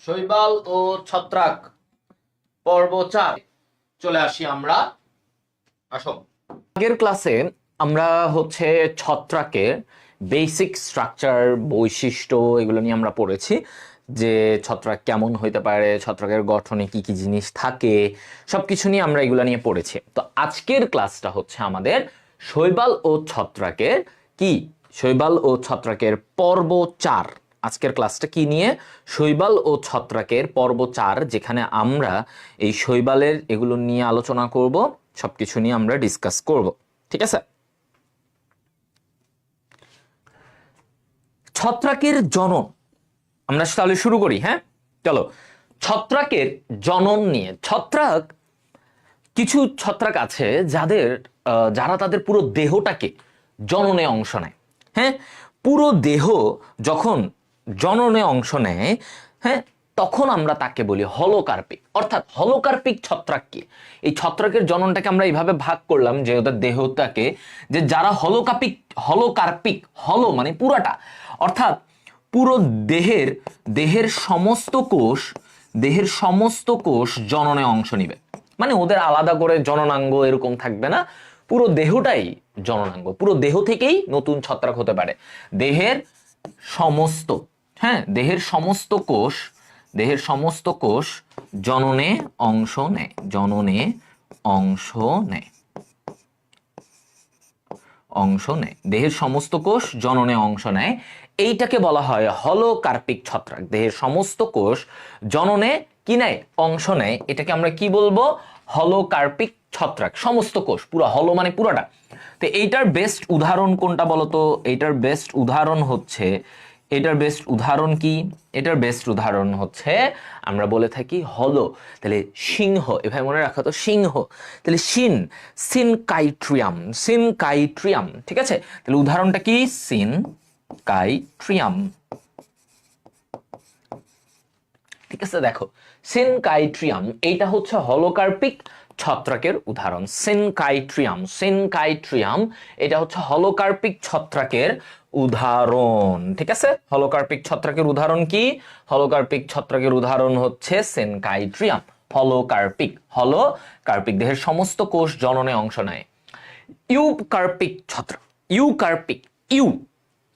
শৈবাল ও ছত্রাক পর্ব 4 চলে আসি আমরা। আসো, আগের ক্লাসে আমরা ছত্রাকের বেসিক স্ট্রাকচার, বৈশিষ্ট্য এগুলো নিয়ে আমরা পড়েছি, যে ছত্রাক কেমন হইতে পারে, ছত্রাকের গঠনে কি কি জিনিস থাকে, সবকিছু নিয়ে আমরা এগুলো নিয়ে পড়েছি। তো আজকের ক্লাসটা হচ্ছে আমাদের শৈবাল ও ছত্রাকের শৈবাল ও ছত্রাকের পর্ব 4। আজকের ক্লাসটা কি নিয়ে? শৈবাল ও ছত্রাকের পর্ব 4, যেখানে আমরা এই শৈবালের এগুলো নিয়ে আলোচনা করব, সবকিছু নিয়ে আমরা ডিসকাস করব। ঠিক আছে? ছত্রাকের জনন আমরা তাহলে শুরু করি। হ্যাঁ, চলো। ছত্রাকের জনন নিয়ে, কিছু ছত্রাক আছে যারা তাদের পুরো দেহটাকে জননে অংশ নেয়। হ্যাঁ, পুরো দেহ যখন জননে অংশ নেয়, হ্যাঁ, তখন আমরা তাকে বলি হলোকার্পিক। অর্থাৎ হলোকার্পিক ছত্রাক কি? এই ছত্রাকের জননটাকে আমরা এইভাবে ভাগ করলাম যে ওদের দেহটাকে, যে যারা হলোকার্পিক, হলো মানে পুরাটা, অর্থাৎ পুরো দেহের সমস্ত কোষ জননে অংশ নিবে। মানে ওদের আলাদা করে জননাঙ্গ এরকম থাকবে না, পুরো দেহটাই জননাঙ্গ। পুরো দেহ থেকেই নতুন ছত্রাক হতে পারে। দেহের সমস্ত কোষ জননে অংশ নেয়। দেহের সমস্ত কোষ জননে অংশ নেয়, এইটাকে বলা হয় হলোকার্পিক ছত্রাক। দেহের সমস্ত কোষ জননে কি নেয়? অংশ নেয়। এটাকে আমরা কি বলবো? হলোকার্পিক ছত্রাক। সমস্ত কোষ, পুরো হলো মানে পুরোটা। তো এইটার বেস্ট উদাহরণ কোনটা বলতো? এটার বেস্ট উদাহরণ হচ্ছে আমরা বলে থাকি হলো। তাহলে সিংহ, এভাবে মনে রাখা তো, সিংহ। তাহলে সিনকাইট্রিয়াম। ঠিক আছে? তাহলে উদাহরণটা কি? সিনকাইট্রিয়াম। ঠিক আছে, দেখো, সিনকাইট্রিয়াম এইটা হচ্ছে হলোকার্পিক ছত্রাকের উদাহরণ। সিনকাইট্রিয়াম এটা হচ্ছে হলোকার্পিক ছত্রাকের উদাহরণ। ঠিক আছে? হলোকার্পিক ছত্রাকের উদাহরণ কি? হলোকার্পিক ছত্রাকের উদাহরণ হচ্ছে সিনকাইট্রিয়াম। হলোকার্পিক দেহের সমস্ত কোষ জননে অংশ নেয়। ইউকার্পিক ছত্রাক,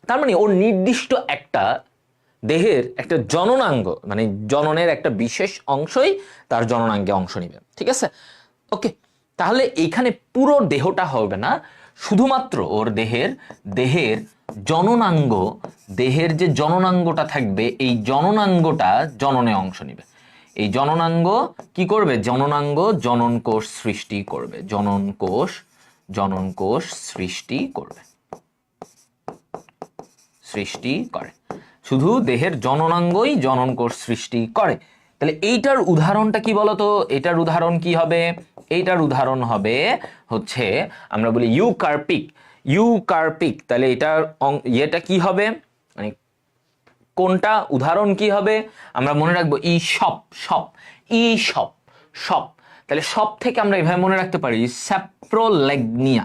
তার মানে ওর নির্দিষ্ট একটা দেহের একটা জননাঙ্গ, মানে জননের একটা বিশেষ অংশই তার জননাঙ্গে অংশ নিবে। ঠিক আছে? ওকে, তাহলে এইখানে পুরো দেহটা হবে না, শুধুমাত্র ওর দেহের জননাঙ্গ, দেহের যে জননাঙ্গটা থাকবে, এই জননাঙ্গটা জননে অংশ নিবে। এই জননাঙ্গ কি করবে? জনন কোষ সৃষ্টি করবে। সৃষ্টি করে। শুধু দেহের জননাঙ্গই জনন কোষ সৃষ্টি করে। তাহলে এইটার উদাহরণটা কি বলতো? এটার উদাহরণ কি হবে? এইটার উদাহরণ হবে হচ্ছে আমরা বলি ইউকার্পিক। তাহলে এটা কি হবে, মানে কোনটা উদাহরণ কি হবে? আমরা মনে রাখবো সপ। তাহলে সব থেকে আমরা এভাবে মনে রাখতে পারি স্যাপ্রোলেগনিয়া।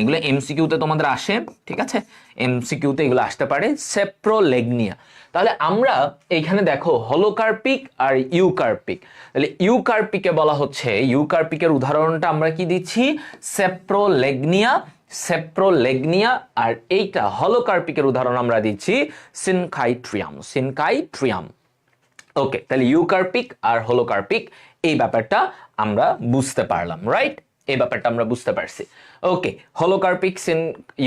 এগুলো এমসিকিউতে তোমাদের আসে। ঠিক আছে? এমসিকিউতে এগুলো আসতে পারে, স্যাপ্রোলেগনিয়া। তাহলে আমরা এইখানে দেখো হলোকার্পিক আর ইউকার্পিক। তাহলে ইউকার্পিকের উদাহরণটা আমরা কি দিচ্ছি? স্যাপ্রোলেগনিয়া। আর এইটা হলোকার্পিকের উদাহরণ আমরা দিচ্ছি সিনকাইট্রিয়াম। ওকে, তাহলে ইউকার্পিক আর হলোকার্পিক এই ব্যাপারটা আমরা বুঝতে পারলাম, রাইট? এই ব্যাপারটা আমরা বুঝতে পারছি। ওকে, হলোকার্পিক,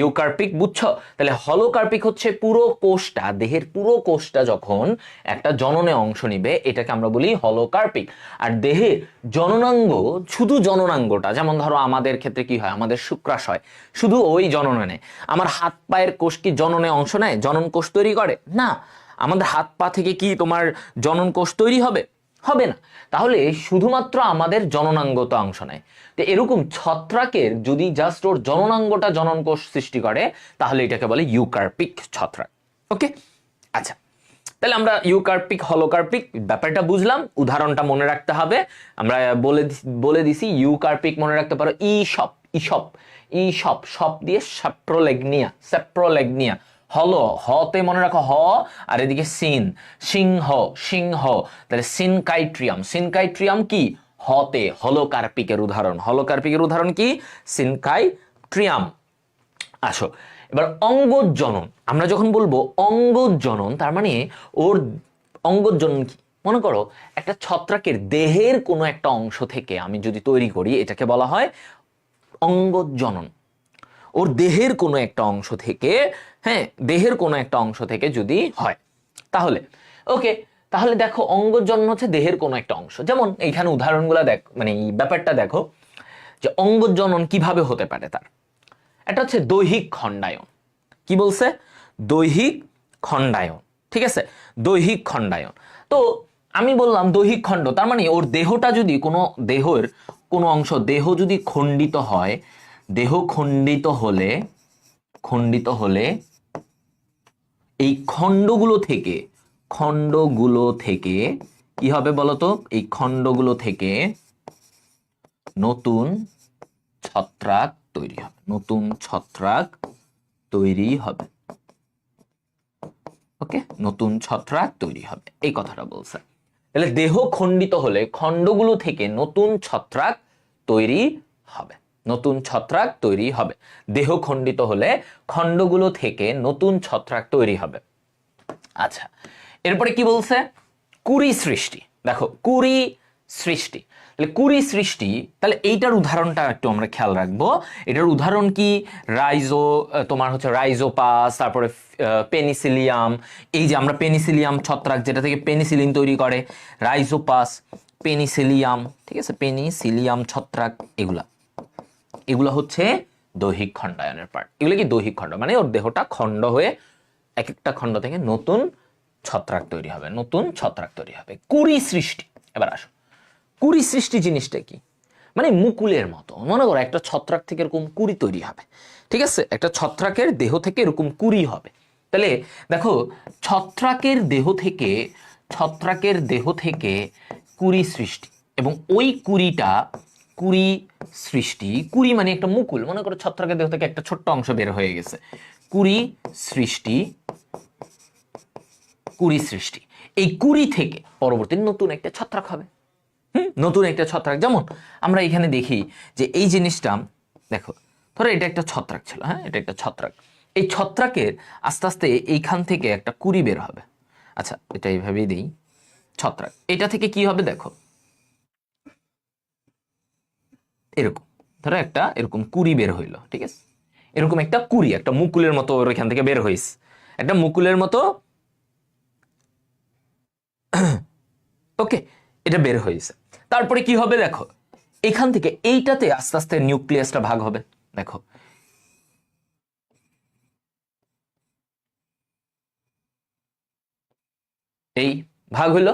ইউকার্পিক বুঝছো? তাহলে হলোকার্পিক হচ্ছে পুরো কোষটা, দেহের পুরো কোষটা যখন একটা জননে অংশ নিবে, এটাকে আমরা বলি হলোকার্পিক। আর দেহের জননাঙ্গ, শুধু জননাঙ্গটা, যেমন ধরো আমাদের ক্ষেত্রে কি হয়, আমাদের শুক্রাশয় শুধু ওই জননে নেয়। আমার হাত পায়ের কোষ কি জননে অংশ নেয়, জনন কোষ তৈরি করে? না। আমাদের হাত পা থেকে কি তোমার জনন কোষ তৈরি হবে? হবে না। তাহলে শুধুমাত্র আমাদের জননাঙ্গতা অংশ নেয়। তো এরকম ছত্রাকের যদি জাস্ট ওর জননাঙ্গটা জনন কোষ সৃষ্টি করে, তাহলে এটাকে বলে ইউকার্পিক ছত্রাক। ওকে, আচ্ছা, তাহলে আমরা ইউকার্পিক হলোকার্পিক ব্যাপারটা বুঝলাম। উদাহরণটা মনে রাখতে হবে। আমরা বলে দিছি ইউকার্পিক মনে রাখতে পারো সপ দিয়ে স্যাপ্রোলেগনিয়া। হলো, হতে মনে রাখো হ, আর এদিকে সিন, সিংহ, সিংহ, তাহলে সিনকাইট্রিয়াম। সিনকাইট্রিয়াম কি? হতে, হলোকার্পিকের উদাহরণ। হলোকার্পিকের উদাহরণ কি? সিনকাইট্রিয়াম। আসো এবার অঙ্গজনন। আমরা যখন বলবো অঙ্গজনন, তার মানে ওর অঙ্গজনন কি? মনে করো একটা ছত্রাকের দেহের কোনো একটা অংশ থেকে আমি যদি তৈরি করি, এটাকে বলা হয় অঙ্গজনন। ওর দেহের কোনো একটা অংশ থেকে, হ্যাঁ, দেহের কোনো একটা অংশ থেকে যদি হয়, তাহলে ওকে, তাহলে দেখো অঙ্গজনন হচ্ছে দেহের কোনো একটা অংশ। যেমন এইখানে উদাহরণগুলো দেখ, মানে এই ব্যাপারটা দেখো যে অঙ্গজনন কিভাবে হতে পারে। তার এটা হচ্ছে দৈহিক খণ্ডায়ন। কি বলছে? দৈহিক খণ্ডায়ন, ঠিক আছে, দৈহিক খণ্ডায়ন। তো আমি বললাম দৈহিক খণ্ড, তার মানে ওর দেহটা যদি কোনো দেহের কোনো অংশ, দেহ যদি খণ্ডিত হয়, দেহ খণ্ডিত হলে এই খণ্ডগুলো থেকে কি হবে বলতো? এই খণ্ডগুলো থেকে নতুন ছত্রাক তৈরি হবে, নতুন ছত্রাক তৈরি হবে। ওকে, নতুন ছত্রাক তৈরি হবে, এই কথাটা বলছে। তাহলে দেহ খণ্ডিত হলে খণ্ডগুলো থেকে নতুন ছত্রাক তৈরি হবে, নতুন ছত্রাক তৈরি হবে। দেহ খণ্ডিত হলে খণ্ডগুলো থেকে নতুন ছত্রাক তৈরি হবে। আচ্ছা, এরপরে কি বলছে? কুড়ি সৃষ্টি। দেখো কুড়ি সৃষ্টি, তাহলে কুড়ি সৃষ্টি, তাহলে এইটার উদাহরণটা একটু আমরা খেয়াল রাখবো। এটার উদাহরণ কি? তোমার হচ্ছে রাইজোপাস, তারপরে পেনিসিলিয়াম। এই যে আমরা পেনিসিলিয়াম ছত্রাক, যেটা থেকে পেনিসিলিন তৈরি করে, রাইজোপাস, পেনিসিলিয়াম, ঠিক আছে, পেনিসিলিয়াম ছত্রাক, এগুলা হচ্ছে দৈহিক খণ্ডায়নের পার্ট। এগুলো কি? দৈহিক খণ্ড, মানে ওর দেহটা খণ্ড হয়ে এক একটা খণ্ড থেকে নতুন ছত্রাক তৈরি হবে, নতুন ছত্রাক তৈরি হবে। কুড়ি সৃষ্টি। এবার আসো, কুড়ি সৃষ্টি জিনিসটা কি? মানে মুকুলের মতো। মনে করো একটা ছত্রাক থেকে এরকম কুড়ি তৈরি হবে, ঠিক আছে, একটা ছত্রাকের দেহ থেকে এরকম কুড়ি হবে। তাহলে দেখো ছত্রাকের দেহ থেকে কুড়ি সৃষ্টি, এবং ওই কুড়ি সৃষ্টি, কুড়ি মানে একটা মুকুল। মনে করো ছত্রাকের দেহ থেকে একটা ছোট্ট অংশ বের হয়ে গেছে, কুড়ি সৃষ্টি, কুড়ি সৃষ্টি। এই কুড়ি থেকে পরবর্তী নতুন একটা ছত্রাক হবে, নতুন একটা ছত্রাক। যেমন আমরা এখানে দেখি যে এই জিনিসটা দেখো, ধরো এটা একটা ছত্রাক ছিল, হ্যাঁ, এটা একটা ছত্রাক। এই ছত্রাকের আস্তে আস্তে এইখান থেকে একটা কুড়ি বের হবে। আচ্ছা, এটা এইভাবেই দিই, ছত্রাক, এটা থেকে কি হবে দেখো, এরকম ধরো একটা এরকম কুড়ি বের হইলো, ঠিক আছে, এরকম একটা কুড়ি, একটা মুকুলের মতো ওর এখান থেকে বের হইস, একটা মুকুলের মতো, ওকে, এটা বের হয়েছে। তারপরে কি হবে দেখো, এখান থেকে এইটাতে আস্তে আস্তে নিউক্লিয়াসটা ভাগ হবে। দেখো এই ভাগ হইলো,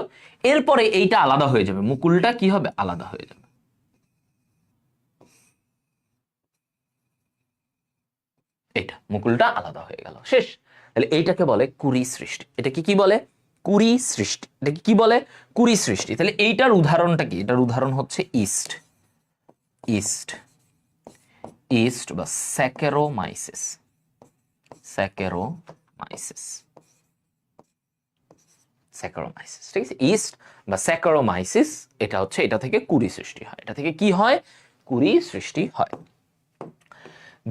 এরপরে এইটা আলাদা হয়ে যাবে, মুকুলটা কি হবে? আলাদা হয়ে যাবে। এটা মুকুলটা আলাদা হয়ে গেল, শেষ। তাহলে এইটাকে বলে কুড়ি সৃষ্টি। এটাকে কি বলে? কুড়ি সৃষ্টি। এটাকে কি বলে? কুড়ি সৃষ্টি। তাহলে এইটার উদাহরণটা কি? এটার উদাহরণ হচ্ছে ইস্ট, ইস্ট, ইস্ট বা স্যাকারোমাইসিস, স্যাকারোমাইসিস, স্যাকারোমাইসিস, ঠিক আছে, ইস্ট বা স্যাকারোমাইসিস। এটা হচ্ছে, এটা থেকে কুড়ি সৃষ্টি হয়। এটা থেকে কি হয়? কুড়ি সৃষ্টি হয়।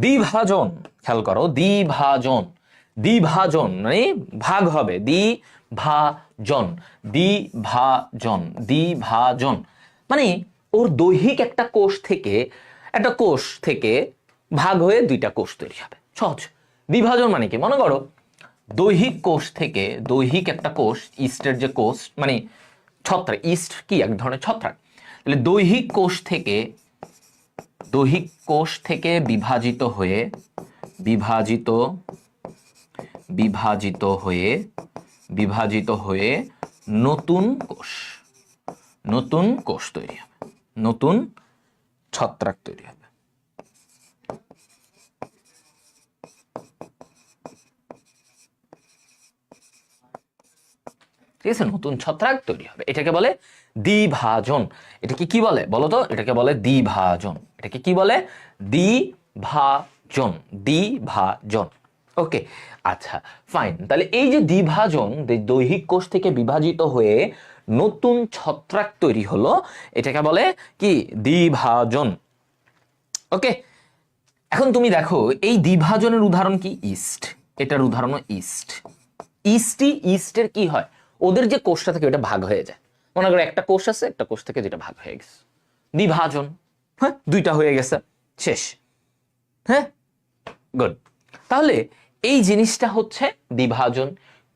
দ্বিভাজন, খেয়াল করো, দ্বিভাজন, দ্বিভাজন মানে ভাগ হবে, দ্বিভাজন, দ্বিভাজন, দ্বিভাজন মানে ওর দৈহিক একটা কোষ থেকে ভাগ হয়ে দুইটা কোষ তৈরি হবে। সহজ। দ্বিভাজন মানে কি? মনে করো দৈহিক কোষ থেকে, দৈহিক একটা কোষ, ইস্টের যে কোষ মানে ছত্রাক, ইস্ট কি এক ধরনের ছত্রাক, তাহলে দৈহিক কোষ থেকে বিভাজিত হয়ে নতুন কোষ তৈরি হবে, নতুন ছত্রাক তৈরি হবে। ঠিক আছে, নতুন ছত্রাক তৈরি হবে। এটাকে বলে দ্বিভাজন। এটাকে কি বলে বলো তো? এটাকে বলে দ্বিভাজন। এটাকে কি বলে? দ্বিভাজন, দ্বিভাজন। ওকে, আচ্ছা ফাইন। তাহলে এই যে দ্বিভাজন, দৈহিক কোষ থেকে বিভাজিত হয়ে নতুন ছত্রাক তৈরি হলো, এটাকে বলে কি? দ্বিভাজন। ওকে, এখন তুমি দেখো এই দ্বিভাজনের উদাহরণ কি? ইস্ট। এটার উদাহরণ ইস্ট। ইস্টের কি হয়? ওদের যে কোষটা থাকে ওটা ভাগ হয়ে যায়। মনে করো একটা কোষ আছে, একটা কোষ থেকে যেটা ভাগ হয়ে গেছে, দ্বিভাজন। হ্যাঁ, দুইটা হয়ে গেছে, শেষ। হ্যাঁ, গুড। তাহলে এই জিনিসটা হচ্ছে দ্বিভাজন।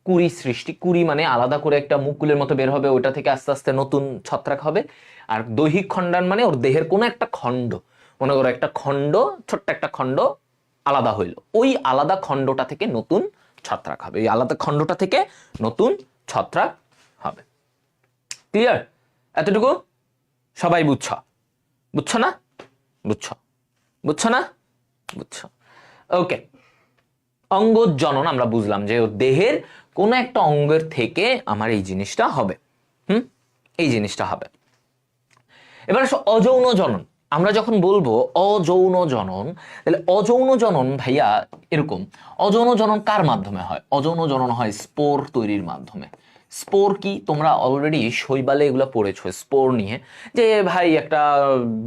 কুড়ি সৃষ্টি, কুড়ি মানে আলাদা করে একটা মুকুলের মতো বের হবে, ওটা থেকে আস্তে আস্তে নতুন ছত্রাক হবে। আর দৈহিক খণ্ডায়ন মানে ওর দেহের কোনো একটা খণ্ড, মনে করো একটা খণ্ড, ছোট্ট একটা খণ্ড আলাদা হইলো, ওই আলাদা খণ্ডটা থেকে নতুন ছত্রাক হবে, ওই আলাদা খণ্ডটা থেকে নতুন ছত্রাক হবে। ক্লিয়ার? এতটুকু সবাই বুঝছো? বুঝছো না? বুঝছো? বুঝছো না? বুঝছো? ওকে, অঙ্গজনন আমরা বুঝলাম যে দেহের কোন একটা অঙ্গের থেকে আমার এই জিনিসটা হবে। এই জিনিসটা হবে। এবার আসো অযৌন জনন। আমরা যখন বলবো অযৌন জনন, তাহলে অযৌন জনন ভাইয়া এরকম, অযৌন জনন কার মাধ্যমে হয়? অযৌন জনন হয় স্পোর তৈরির মাধ্যমে। স্পোর কি? তোমরা অলরেডি শৈবালে এগুলো পড়েছো স্পোর নিয়ে, যে ভাই একটা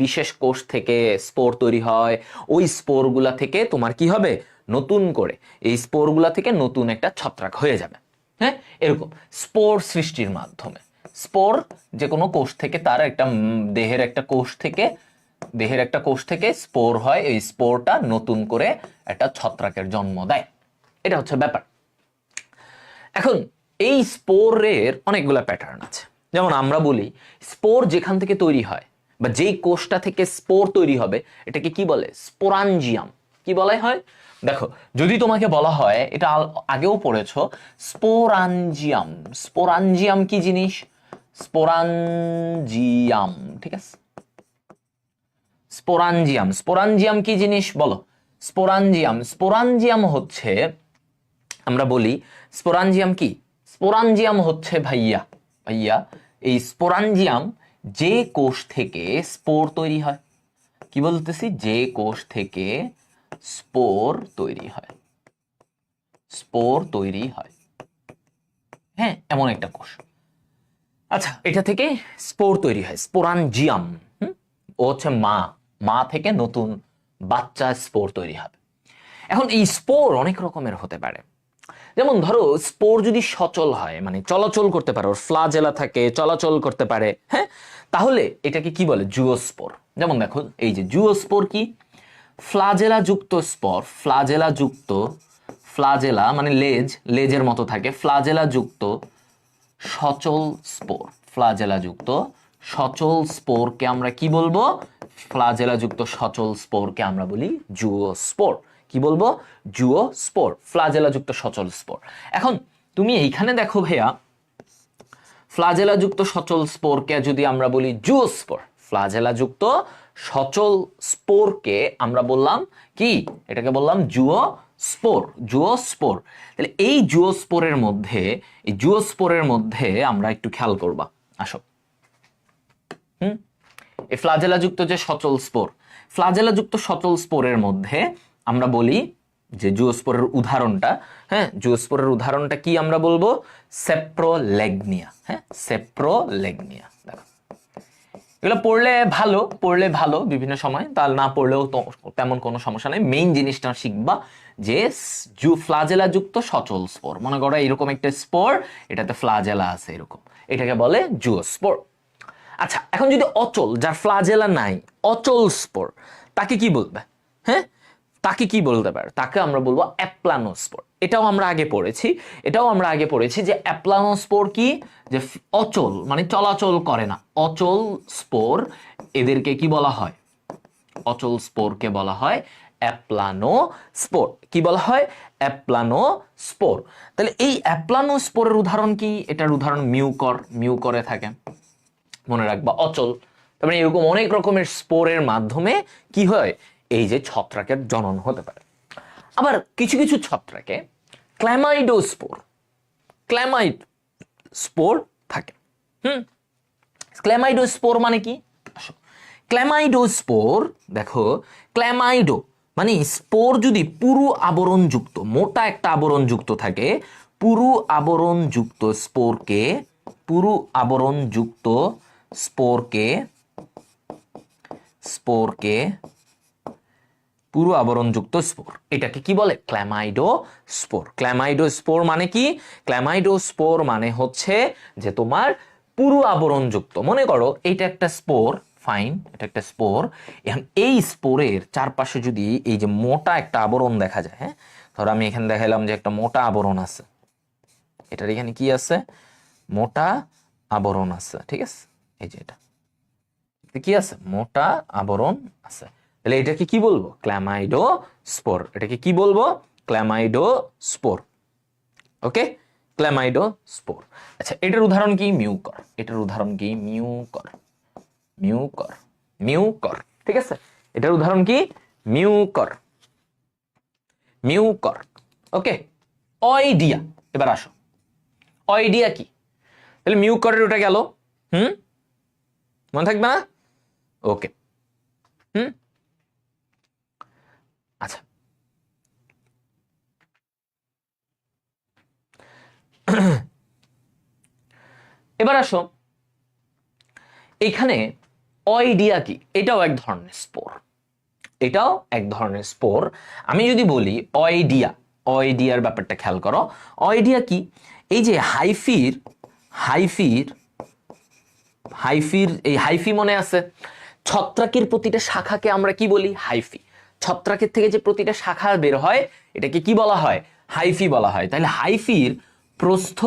বিশেষ কোষ থেকে স্পোর তৈরি হয়, ওই স্পোরগুলা থেকে তোমার কি হবে? নতুন করে এই স্পোরগুলা থেকে নতুন একটা ছত্রাক হয়ে যাবে। হ্যাঁ, এরকম স্পোর সৃষ্টির মাধ্যমে। স্পোর যে কোনো কোষ থেকে, তার একটা দেহের একটা কোষ থেকে স্পোর হয়, এই স্পোরটা নতুন করে একটা ছত্রাকের জন্ম দেয়। এটা হচ্ছে ব্যাপার। এখন এই স্পোরের অনেকগুলা প্যাটার্ন আছে। যেমন আমরা বলি স্পোর যেখান থেকে তৈরি হয় বা যেই কোষটা থেকে স্পোর তৈরি হবে এটাকে কি বলে? স্পোরাঞ্জিয়াম। কি বলা হয়? দেখো, যদি তোমাকে বলা হয়, এটা আগেও পড়েছো, স্পোরাঞ্জিয়াম। স্পোরাঞ্জিয়াম কি জিনিস? স্পোরাঞ্জিয়াম, ঠিক আছে? স্পোরাঞ্জিয়াম কি জিনিস বলো? স্পোরাঞ্জিয়াম হচ্ছে, আমরা বলি স্পোরাঞ্জিয়াম কি? স্পোরাঞ্জিয়াম হচ্ছে ভাইয়া এই স্পোরাঞ্জিয়াম যে কোষ থেকে স্পোর তৈরি হয়। কি বলতেছি? যে কোষ থেকে স্পোর তৈরি হয়, হ্যাঁ, এমন একটা কোষ। আচ্ছা, এটা থেকে স্পোর তৈরি হয়, স্পোরাঞ্জিয়াম। ও হচ্ছে মা থেকে নতুন বাচ্চা স্পোর তৈরি হবে। এখন এই স্পোর অনেক রকমের হতে পারে। যেমন ধরো স্পোর যদি সচল হয়, মানে চলাচল করতে পারে, ওর ফ্লাজেলা থাকে, চলাচল করতে পারে, হ্যাঁ, তাহলে এটাকে কি বলে? জুওস্পোর। যেমন দেখো এই যে জুওস্পোর কি? ফ্লাজেলা যুক্ত স্পর, ফ্লাজেলা মানে লেজের মতো থাকে, ফ্লাজেলা যুক্ত সচল স্পোর। সচল স্পোরকে আমরা কি বলবো? ফ্লাজেলা যুক্ত সচল স্পোরকে আমরা বলি জুওস্পোর। কি বলবো? জুওস্পোর, ফ্লাজেলা যুক্ত সচল স্পোর। এখন তুমি এইখানে দেখো ভাইয়া, ফ্লাজেলা যুক্ত সচল স্পোরকে যদি আমরা বলি জুওস্পোর, ফ্লাজেলা যুক্ত সচল স্পোরকে আমরা বললাম কি? এটাকে বললাম জুওস্পোর। তাহলে এই জুওস্পোরের মধ্যে আমরা একটু খেয়াল করবা, আসো। এই ফ্লাজেলাযুক্ত যে সচল স্পোর, ফ্লাজেলাযুক্ত সচল স্পোরের মধ্যে আমরা বলি যে জুওস্পোরের উদাহরণটা, হ্যাঁ, জুওস্পোরের উদাহরণটা কি আমরা বলবো? সেপ্রোলেগনিয়া। হ্যাঁ, সেপ্রোলেগনিয়া। দেখো, এগুলো পড়লে ভালো বিভিন্ন সময়, তাহলে না পড়লেও তেমন কোনো সমস্যা নেই। মেইন জিনিসটা শিখবা যে ফ্লাজেলা যুক্ত সচল স্পোর। মনে করো এরকম একটা স্পোর, এটাতে ফ্লাজেলা আছে, এরকম, এটাকে বলে জুওস্পোর। আচ্ছা, এখন যদি অচল, যার ফ্লাজেলা নাই, অচল স্পোর, তাকে কি বলবে? হ্যাঁ, তাকে কি বলতে পারে? তাকে আমরা বলবো অ্যাপ্লানোস্পোর। এটাও আমরা আগে পড়েছি যে অ্যাপ্লানোস্পোর কি? যে অচল মানে চলাচল করে না, অচল স্পোর, এদেরকে কি বলা হয়? অচল স্পোরকে বলা হয় অ্যাপ্লানোস্পোর। কি বলা হয়? অ্যাপ্লানোস্পোর। তাহলে এই অ্যাপ্লানোস্পোরের উদাহরণ কি? এটার উদাহরণ মিউকরে থাকে, মনে রাখবা, অচল। তারপরে এরকম অনেক রকমের স্পোরের মাধ্যমে কি হয়? এই যে ছত্রাকের জনন হতে পারে। আবার কিছু কিছু ছত্রাকে ক্ল্যামাইডোস্পোর থাকে। ক্ল্যামাইডোস্পোর মানে কি? ক্ল্যামাইডোস্পোর, দেখো, ক্ল্যামাইডো মানে স্পোর যদি পুরু আবরণযুক্ত মোটা একটা আবরণযুক্ত থাকে, পুরু আবরণযুক্ত স্পোরকে পুরু আবরণযুক্ত স্পোরকে স্পোরকে পুরু আবরণযুক্ত স্পোর, এটাকে কি বলে? ক্ল্যামাইডোস্পোর। ক্ল্যামাইডোস্পোর মানে কি? ক্ল্যামাইডোস্পোর মানে হচ্ছে যে তোমার পুরু আবরণযুক্ত। মনে করো এটা একটা স্পোর, ফাইন, এটা একটা স্পোর। এখন এই স্পোরের চারপাশে যদি এই যে মোটা একটা আবরণ দেখা যায়, হ্যাঁ, ধরো আমি এখানে দেখাইলাম যে একটা মোটা আবরণ আছে, এটার এখানে কি আছে? মোটা আবরণ আছে, ঠিক আছে, এই যে এটা কি আছে? মোটা আবরণ আছে। তাহলে এটাকে কি বলবো? ক্ল্যামাইডোস্পোর। এটাকে কি বলবো? ক্ল্যামাইডোস্পোর। ওকে, ক্ল্যামাইডোস্পোর। আচ্ছা, এটার উদাহরণ কি? মিউকর। এটার উদাহরণ কি? মিউকর। মিউকর, মিউকর, ঠিক আছে, এটার উদাহরণ কি? Mucor, mucor. Okay, oidia. এবার আসো, অয়েডিয়া কি? তাহলে মিউকরের ওটা গেল, মনে থাকবে না? ওকে, আচ্ছা, এবার আসো এখানে অয়েডিয়া কি? এটাও এক ধরনের স্পোর, এটাও এক ধরনের স্পোর। আমি যদি বলি অয়েডিয়া, অয়েডিয়ার ব্যাপারটা খেয়াল করো। অয়েডিয়া কি? এই যে হাইফির হাইফির হাইফির এই হাইফি মনে আছে? ছত্রাকের প্রতিটা শাখাকে আমরা কি বলি? হাইফি। ছত্রাকের থেকে যে প্রতিটা শাখা বের হয় এটাকে কি বলা হয়? হাইফি বলা হয়। তাহলে হাইফির প্রস্থ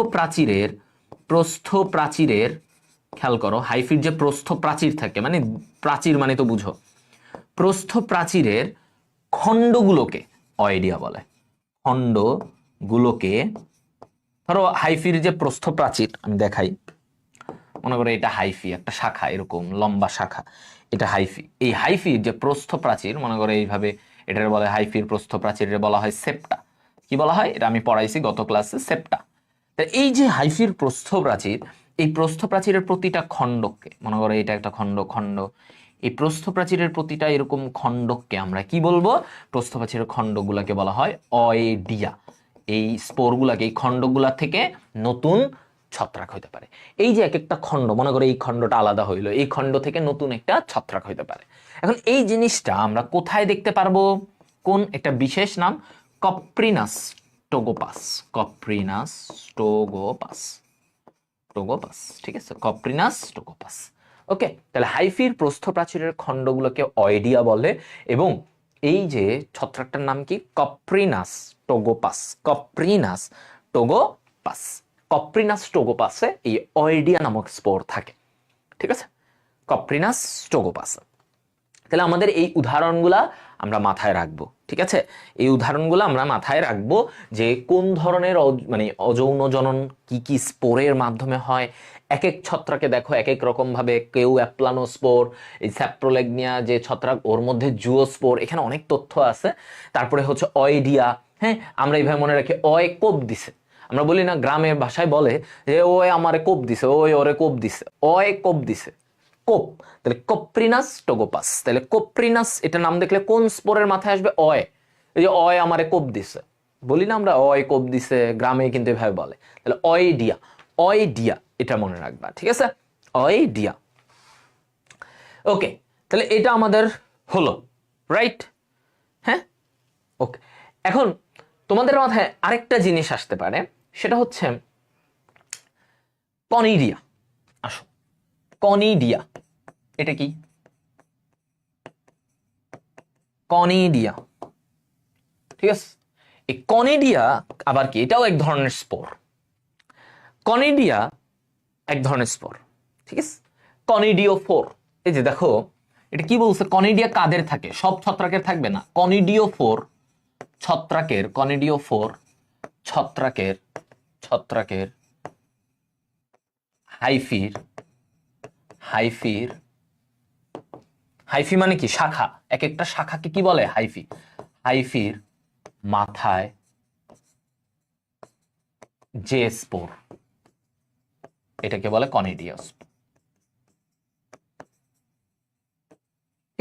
প্রাচীরের খেয়াল করো, হাইফির যে প্রস্থ প্রাচীর থাকে, মানে প্রাচীর মানে তো বুঝো, প্রস্থ প্রাচীরের খণ্ডগুলোকে অয়েডিয়া বলে। খণ্ডগুলোকে, ধরো হাইফির যে প্রস্থ প্রাচীর আমি দেখাই, মনে করো এটা হাইফি, একটা শাখা, এরকম লম্বা শাখা, এটা হাইফি। এই হাইফির যে প্রস্থ প্রাচীর, মনে করো এইভাবে, এটার বলে হাইফির প্রস্থ প্রাচীরের বলা হয় সেপ্টা। কি বলা হয়? এটা আমি পড়াইছি গত ক্লাসে, সেপ্টা। এই যে হাইফির প্রস্থ প্রাচীর, এই প্রস্থ প্রাচীরের প্রতিটা খণ্ডককে, মনে করো এটা একটা খণ্ড, এই প্রস্থ প্রাচীরের প্রতিটা এরকম খণ্ডককে আমরা কি বলবো? প্রস্থ প্রাচীরের খণ্ডগুলোকে বলা হয় অয়েডিয়া। এই স্পোরগুলাকে, এই খণ্ডগুলা থেকে নতুন ছত্রাক হইতে পারে। এই যে এক একটা খণ্ড, মনে করো এই খণ্ডটা আলাদা হইলো, এই খণ্ড থেকে নতুন একটা ছত্রাক হইতে পারে। এখন এই জিনিসটা আমরা কোথায় দেখতে পারবো? কোন একটা বিশেষ নাম, কপ্রিনাস টোগোপাস। কপ্রিনাস টোগোপাস, টোগোপাস, ঠিক আছে, কপ্রিনাস টোগোপাস। ওকে, তাহলে হাইফির প্রস্থ প্রাচীরের খণ্ডগুলোকে অয়েডিয়া বলে, এবং এই যে ছত্রাকটার নাম কি? কপ্রিনাস টোগোপাস। কপ্রিনাস টোগোপাস। কপ্রিনাস টোগোপাসে এই অয়েডিয়া নামক স্পোর থাকে, ঠিক আছে, কপ্রিনাস টোগোপাস। তাহলে আমাদের এই উদাহরণগুলা আমরা মাথায় রাখবো, ঠিক আছে, এই উদাহরণগুলো আমরা মাথায় রাখবো যে কোন ধরনের মানে অযৌন জনন কি কি স্পোরের মাধ্যমে হয়। এক এক ছত্রাকে দেখো এক এক রকম ভাবে, কেউ অ্যাপ্লানোস্পোর, এই স্যাপ্রোলেগনিয়া যে ছত্রাক ওর মধ্যে জুওস্পোর, এখানে অনেক তথ্য আছে। তারপরে হচ্ছে অয়েডিয়া, হ্যাঁ, আমরা এইভাবে মনে রাখি, অয়ে কোপ দিছে। আমরা বলি না, গ্রামের ভাষায় বলে যে ওই আমারে কোপ দিছে, ওই ওরে কোপ দিছে, অয়ে কোপ দিছে, কোপ। তাহলে কপ্রিনাস টোগোপাস। তাহলে কপ্রিনাস এটা নাম দেখলে কোন স্পোরের মাথায় আসবে? অয়। এই যে অয় আমারে কোপ দিছে, বলি না আমরা, অয় কোপ দিছে, গ্রামে কিন্তু এভাবে বলে। তাহলে অয়েডিয়া, অয়েডিয়া, এটা মনে রাখবা, ঠিক আছে, অয়েডিয়া। ওকে, তাহলে এটা আমাদের হলো, রাইট? হ্যাঁ, ওকে। এখন তোমাদের মাথায় আরেকটা জিনিস আসতে পারে, সেটা হচ্ছে কনিডিয়া। আসো, কনিডিয়া এটা কি? কনিডিয়া, ঠিক আছে, এই কনিডিয়া আবার কি? এটাও এক ধরনের স্পোর। কনিডিয়া এক ধরনের স্পোর, ঠিক আছে, কনিডিওফোর। এই যে দেখো এটা কি বলছে, কনিডিয়া কাদের থাকে? সব ছত্রাকের থাকবে না। কনিডিওফোর ছত্রাকের, কনিডিওফোর ছত্রাকের, ছত্রাকের হাইফির, হাইফির, হাইফি মানে কি? শাখা। এক একটা শাখাকে কি বলে? হাইফি। হাইফির মাথায় যে স্পোর, এটাকে বলে কনিডিয়াস,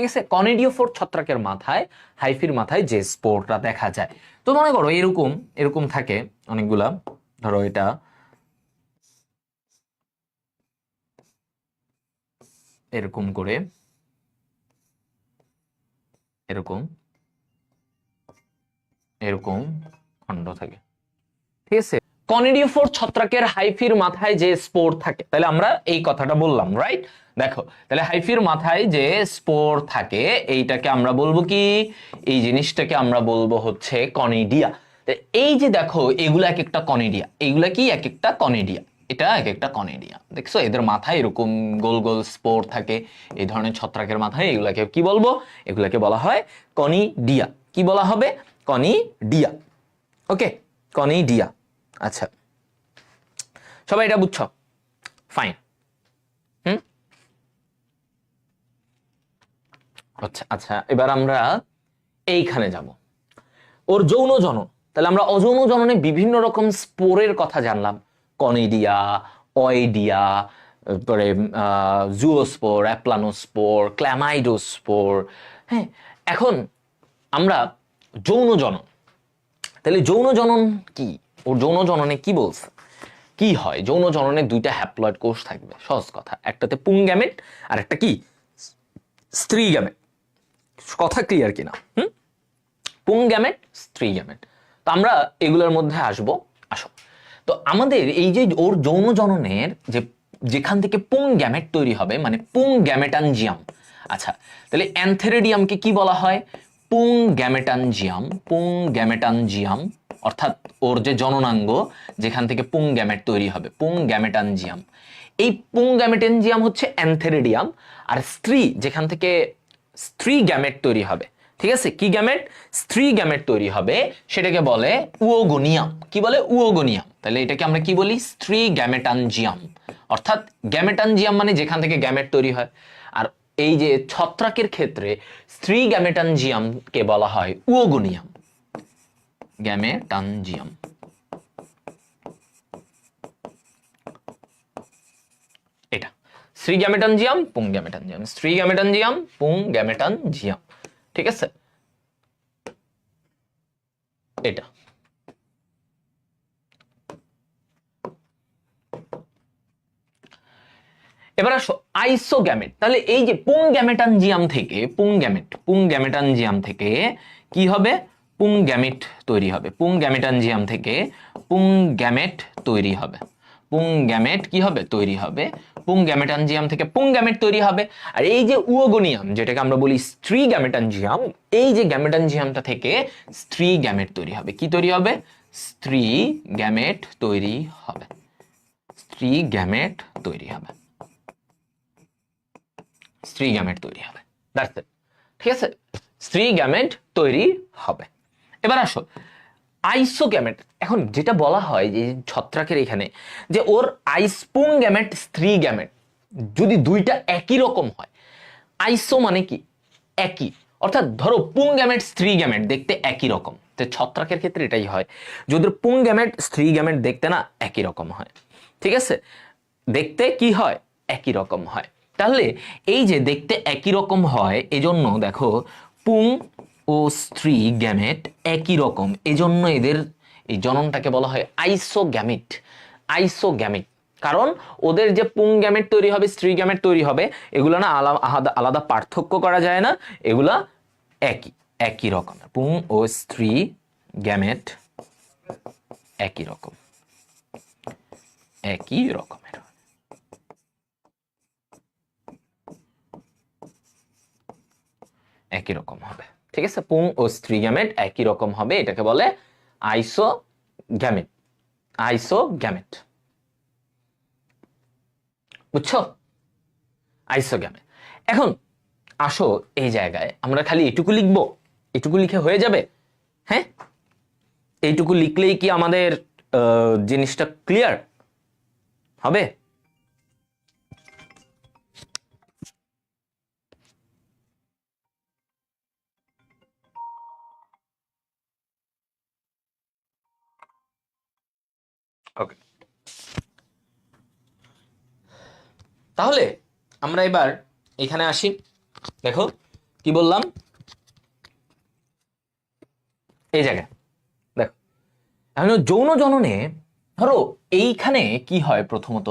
ঠিক আছে, কনিডিওফোর ছত্রাকের মাথায়, হাইফির মাথায় যে স্পোরটা দেখা যায়। তো মনে করো এরকম এরকম থাকে অনেকগুলা, ধরো এটা এরকম করে, এরকম এরকম খণ্ড থাকে, ঠিক আছে। কনিডিওফোর ছত্রাকের হাইফির মাথায় যে স্পোর থাকে, তাহলে আমরা এই কথাটা বললাম, রাইট? দেখো, তাহলে হাইফির মাথায় যে স্পোর থাকে এইটাকে আমরা বলবো কি, এই জিনিসটাকে আমরা বলবো হচ্ছে কনিডিয়া। এই যে দেখো এগুলা এক একটা কনিডিয়া, এইগুলা কি এক একটা কনিডিয়া, এটা এক একটা কনিডিয়া, দেখছো এদের মাথায় এরকম গোল গোল স্পোর থাকে, এই ধরনের ছত্রাকের মাথায় এগুলাকে কি বলবো, এগুলাকে বলা হয় কনিডিয়া। কি বলা হবে? কনিডিয়া। ওকে, কনিডিয়া। আচ্ছা, সবাই এটা বুঝছো? ফাইন। আচ্ছা আচ্ছা, এবার আমরা এইখানে যাব, ওর যৌন জনন। তাহলে আমরা অযৌন জননে বিভিন্ন রকম স্পোরের কথা জানলাম, কনিডিয়া, অয়েডিয়া, তারপরে জুওস্পোর, অ্যাপ্লানোস্পোর, ক্ল্যামাইডোস্পোর। হ্যাঁ, এখন আমরা যৌন জনন, তাহলে যৌন জনন কি, ওর যৌন জননে কি বলছে, কি হয়? যৌন জননে দুইটা হ্যাপ্লয়েড কোষ থাকবে, সহজ কথা, একটাতে পুংগ্যামেট আর একটা কি স্ত্রী গ্যামেট। কথা ক্লিয়ার কিনা? পুংগ্যামেট, স্ত্রী গ্যামেট। তো আমরা এগুলোর মধ্যে আসবো। আসো, তো আমাদের এই যে ওর যৌন জননের যে যেখান থেকে পুংগ্যামেট তৈরি হবে, মানে পুংগ্যামেটানজিয়াম। আচ্ছা, তাহলে অ্যান্থেরিডিয়ামকে কি বলা হয়? পুংগ্যামেটানজিয়াম। পুংগ্যামেটানজিয়াম অর্থাৎ ওর যে জননাঙ্গ যেখান থেকে পুংগ্যামেট তৈরি হবে, পুংগ্যামেটানজিয়াম। এই পুংগ্যামেটানজিয়াম হচ্ছে অ্যান্থেরিডিয়াম। আর স্ত্রী যেখান থেকে স্ত্রী গ্যামেট তৈরি হবে, ঠিক আছে, কি গ্যামেট? স্ত্রী গ্যামেট তৈরি হবে, সেটাকে বলে উওগোনিয়াম। কি বলে? উওগোনিয়াম। তাহলে এটাকে আমরা কি বলি? স্ত্রী গ্যামেটানজিয়াম। অর্থাৎ গ্যামেটানজিয়াম মানে যেখান থেকে গ্যামেট তৈরি হয়। আর এই যে ছত্রাকের ক্ষেত্রে স্ত্রী গ্যামেটানজিয়ামকে বলা হয় উওগোনিয়াম। গ্যামেটানজিয়াম, এটা স্ত্রী গ্যামেটানজিয়াম, পুং গ্যামেটানজিয়াম, স্ত্রী গ্যামেটানজিয়াম, পুং গ্যামেটানজিয়াম, ঠিক আছে, এটা। এবার আসো আইসোগ্যামেট। তাহলে এই যে পুংগ্যামেটানজিয়াম থেকে পুংগ্যামেটানজিয়াম থেকে কি হবে? পুংগ্যামেট তৈরি হবে। পুংগ্যামেটানজিয়াম থেকে পুংগ্যামেট তৈরি হবে। পুংগ্যামেট কি হবে? তৈরি হবে। পুংগ্যামেটানজিয়াম থেকে পুংগ্যামেট তৈরি হবে। আর এই যে উওগোনিয়াম, যেটাকে আমরা বলি স্ত্রী গ্যামেটানজিয়াম, এই যে গ্যামেটানজিয়ামটা থেকে স্ত্রী গ্যামেট তৈরি হবে। কি তৈরি হবে? স্ত্রী গ্যামেট তৈরি হবে। স্ত্রী গ্যামেট তৈরি হবে। স্ত্রী গ্যামেট তৈরি হবে। দ্যাটস ইট, ঠিক আছে, স্ত্রী গ্যামেট তৈরি হবে। এবার আসো আইসোগ্যামেট। এখন যেটা বলা হয় যে ছত্রাকের এখানে যে ওর পুং গ্যামেট, স্ত্রী গ্যামেট যদি দুইটা একই রকম হয়, আইসো মানে কি? একই। অর্থাৎ ধরো পুং গ্যামেট, স্ত্রী গ্যামেট দেখতে একই রকম, তো ছত্রাকের ক্ষেত্রে এটাই হয়, যদি পুং গ্যামেট, স্ত্রী গ্যামেট দেখতে না একই রকম হয়, ঠিক আছে, দেখতে কি হয়? একই রকম হয়। তাহলে এই যে দেখতে একই রকম হয়, এজন্য দেখো পুং ও স্ত্রী গ্যামেট একই রকম, এজন্য এদের এই জননটাকে বলা হয় আইসোগ্যামিট। আইসোগ্যামিট, কারণ ওদের যে পুং গ্যামেট তৈরি হবে, স্ত্রী গ্যামেট তৈরি হবে, এগুলো না আলাদা আলাদা পার্থক্য করা যায় না, এগুলা একই একই রকমের। পুং ও স্ত্রী গ্যামেট একই রকম, একই রকমের, একই রকম হবে, ঠিক আছে। পুং ও স্ত্রী গ্যামেট একই রকম হবে, এটাকে বলে আইসোগ্যামেট। আইসোগ্যামেট, বুঝছো? আইসোগ্যামেট। এখন আসো এই জায়গায় আমরা খালি এটুকু লিখবো, এটুকু লিখে হয়ে যাবে? হ্যাঁ, এইটুকু লিখলেই কি আমাদের জিনিসটা ক্লিয়ার হবে? ওকে, তাহলে আমরা এবার এখানে আসি। দেখো কি বললাম, এই জায়গায় দেখো, এখন যৌন জননে ধরো এইখানে কি হয়, প্রথমত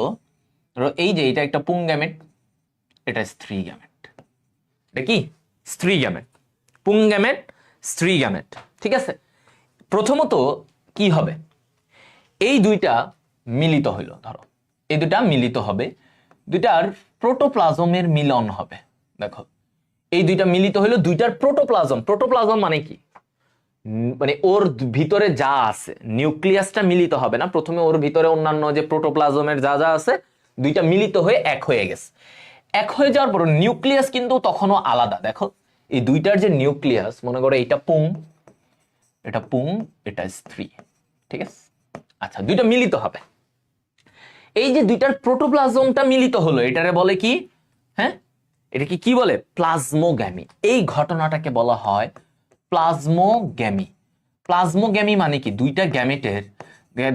ধরো এই যে এটা একটা পুংগ্যামেট, এটা স্ত্রী গ্যামেট, এটা কি স্ত্রী গ্যামেট, পুংগ্যামেট স্ত্রী গ্যামেট, ঠিক আছে। প্রথমত কি হবে, এই দুইটা মিলিত হইল, ধরো এই দুইটা মিলিত হবে, দুইটার প্রোটোপ্লাজমের মিলন হবে। দেখো এই দুইটা মিলিত হইলো, দুইটার প্রোটোপ্লাজম, প্রোটোপ্লাজম মানে কি, মানে ওর ভিতরে যা আছে, নিউক্লিয়াসটা মিলিত হবে না, প্রথমে ওর ভিতরে অন্যান্য যে প্রোটোপ্লাজমের যা যা আছে দুইটা মিলিত হয়ে এক হয়ে গেছে। এক হয়ে যাওয়ার পর নিউক্লিয়াস কিন্তু তখনও আলাদা। দেখো এই দুইটার যে নিউক্লিয়াস, মনে করো এটা পুং, এটা পুং, এটা স্ত্রী, ঠিক আছে। আচ্ছা, দুইটা মিলিত হবে, এই যে দুইটার প্রোটোপ্লাজমটা মিলিত হলো, এটারে বলে কি, হ্যাঁ এটাকে কি বলে, প্লাজমোগ্যামি। এই ঘটনাটাকে বলা হয় প্লাজমোগ্যামি। প্লাজমোগ্যামি মানে কি, দুইটা গ্যামেটের,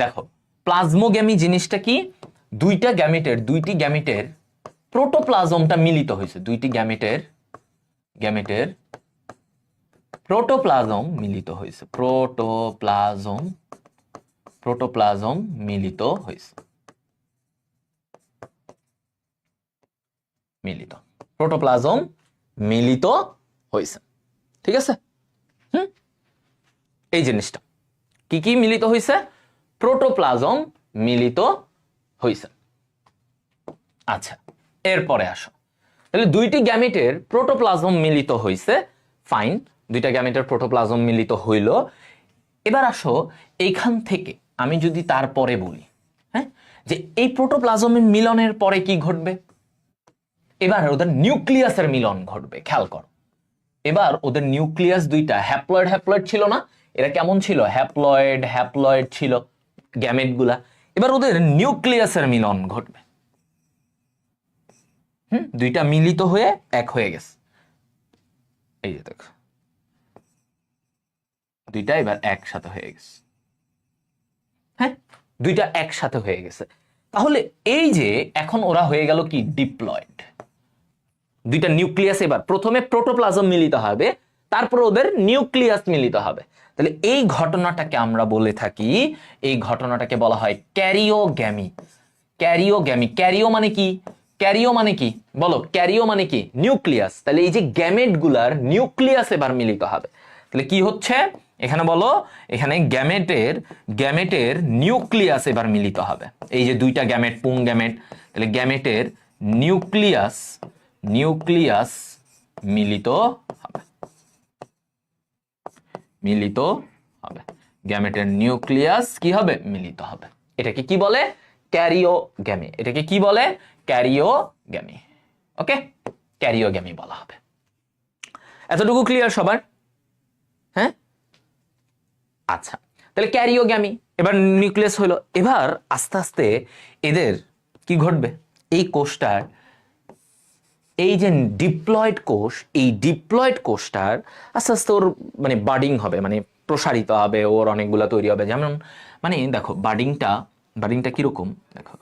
দেখো প্লাজমোগ্যামি জিনিসটা কি, দুইটা গ্যামেটের, দুইটি গ্যামেটের প্রোটোপ্লাজমটা মিলিত হয়েছে, দুইটি গ্যামেটের প্রোটোপ্লাজম মিলিত হয়েছে, প্রোটোপ্লাজম মিলিত হয়েছে, প্রোটোপ্লাজম মিলিত হয়েছে, ঠিক আছে। এই জিনিসটা কি কি মিলিত হয়েছে, প্রোটোপ্লাজম মিলিত হয়েছে। আচ্ছা, এরপরে আসো, তাহলে দুইটি গ্যামেটের প্রোটোপ্লাজম মিলিত হয়েছে, ফাইন, দুইটা গ্যামেটের প্রোটোপ্লাজম মিলিত হইল। এবার আসো এইখান থেকে আমি যদি তারপরে বলি, হ্যাঁ, যে এই প্রোটোপ্লাজমের মিলনের পরে কি ঘটবে, এবার ওদের নিউক্লিয়াসের মিলন ঘটবে। খেয়াল করো, এবার ওদের নিউক্লিয়াস দুইটা হ্যাপ্লয়েড হ্যাপ্লয়েড ছিল না, এরা কেমন ছিল, হ্যাপ্লয়েড হ্যাপ্লয়েড ছিল গ্যামেট গুলা। এবার ওদের নিউক্লিয়াসের মিলন ঘটবে, দুইটা মিলিত হয়ে এক হয়ে গেছে, এই যে দেখো দুইটা এবার একসাথে হয়ে গেছে, হ্যাঁ দুইটা একসাথে হয়ে গেছে। তাহলে এই যে এখন ওরা হয়ে গেল কি, ডিপ্লয়েড। দুইটা নিউক্লিয়াস, এবার প্রথমে প্রোটোপ্লাজম মিলিত হবে, তারপর ওদের নিউক্লিয়াস মিলিত হবে। তাহলে এই ঘটনাটাকে আমরা বলে থাকি, এই ঘটনাটাকে বলা হয় ক্যারিওগ্যামি। ক্যারিওগ্যামি, ক্যারিও মানে কি, ক্যারিও মানে কি বলো, ক্যারিও মানে কি নিউক্লিয়াস। তাহলে এই যে গ্যামেট গুলার নিউক্লিয়াস এবার মিলিত হবে, তাহলে কি হচ্ছে এখানে বলো, এখানে গ্যামেটের নিউক্লিয়াস এবার মিলিত হবে। এই যে দুইটা গ্যামেট, পুং গ্যামেট, তাহলে গ্যামেটের নিউক্লিয়াস মিলিত হবে, গ্যামেটের নিউক্লিয়াস কি হবে, মিলিত হবে। এটাকে কি বলে, ক্যারিওগ্যামি। এটাকে কি বলে, ক্যারিওগ্যামি। ওকে, ক্যারিওগ্যামি বলা হবে। এতটুকু ক্লিয়ার সবার, হ্যাঁ? আচ্ছা, তাহলে ক্যারিওগ্যামি, এবার নিউক্লিয়াস হলো। এবার আস্তে আস্তে এদের কি ঘটবে, এই কোষটার, এই যে ডিপ্লয়েড কোষ, এই ডিপ্লয়েড কোষটার আস্তে আস্তে ওর মানে বাডিং হবে, মানে প্রসারিত হবে, ওর অনেকগুলা তৈরি হবে। যেমন মানে দেখো বাডিংটা কিরকম, দেখো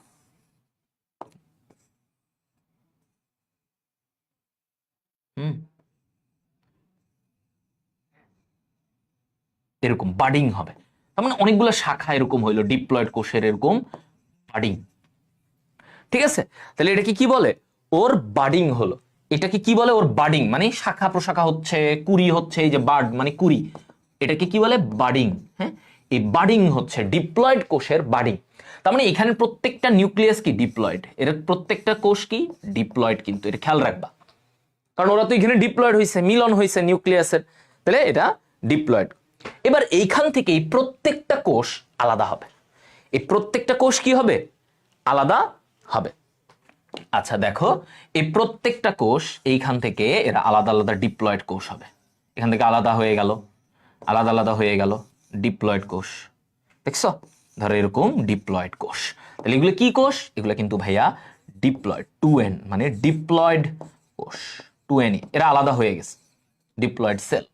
এরকম বাডিং হবে, তার মানে অনেকগুলো শাখা এরকম হইলো ডিপ্লয়েড কোষের, এরকম বাডিং, ঠিক আছে। তাহলে এটাকে কি বলে, ওর বাডিং হলো। এটাকে কি বলে, ওর বাডিং, মানে শাখা প্রশাখা হচ্ছে, কুড়ি হচ্ছে, এই যে বার্ড মানে কুড়ি, এটাকে কি বলে, বাডিং। হ্যাঁ, এই বাডিং হচ্ছে ডিপ্লয়েড কোষের বাডিং। তার মানে এখানে প্রত্যেকটা নিউক্লিয়াস কি ডিপ্লয়েড, এর প্রত্যেকটা কোষ কি ডিপ্লয়েড, কিন্তু এটা খেয়াল রাখবা, কারণ ওরা তো এখানে ডিপ্লয়েড হয়েছে, মিলন হয়েছে নিউক্লিয়াসের, তাহলে এটা ডিপ্লয়েড। এবার এইখান থেকে এই প্রত্যেকটা কোষ আলাদা হবে, এই প্রত্যেকটা কোষ কি হবে, আলাদা হবে। আচ্ছা দেখো, এই প্রত্যেকটা কোষ এইখান থেকে এরা আলাদা আলাদা ডিপ্লয়েড কোষ হবে, এখান থেকে আলাদা হয়ে গেল ডিপ্লয়েড কোষ। দেখছো, ধরো এরকম ডিপ্লয়েড কোষ। তাহলে এগুলো কি কোষ, এগুলো কিন্তু ভাইয়া ডিপ্লয়েড, 2n মানে ডিপ্লয়েড কোষ, 2n, এরা আলাদা হয়ে গেছে, ডিপ্লয়েড সেল।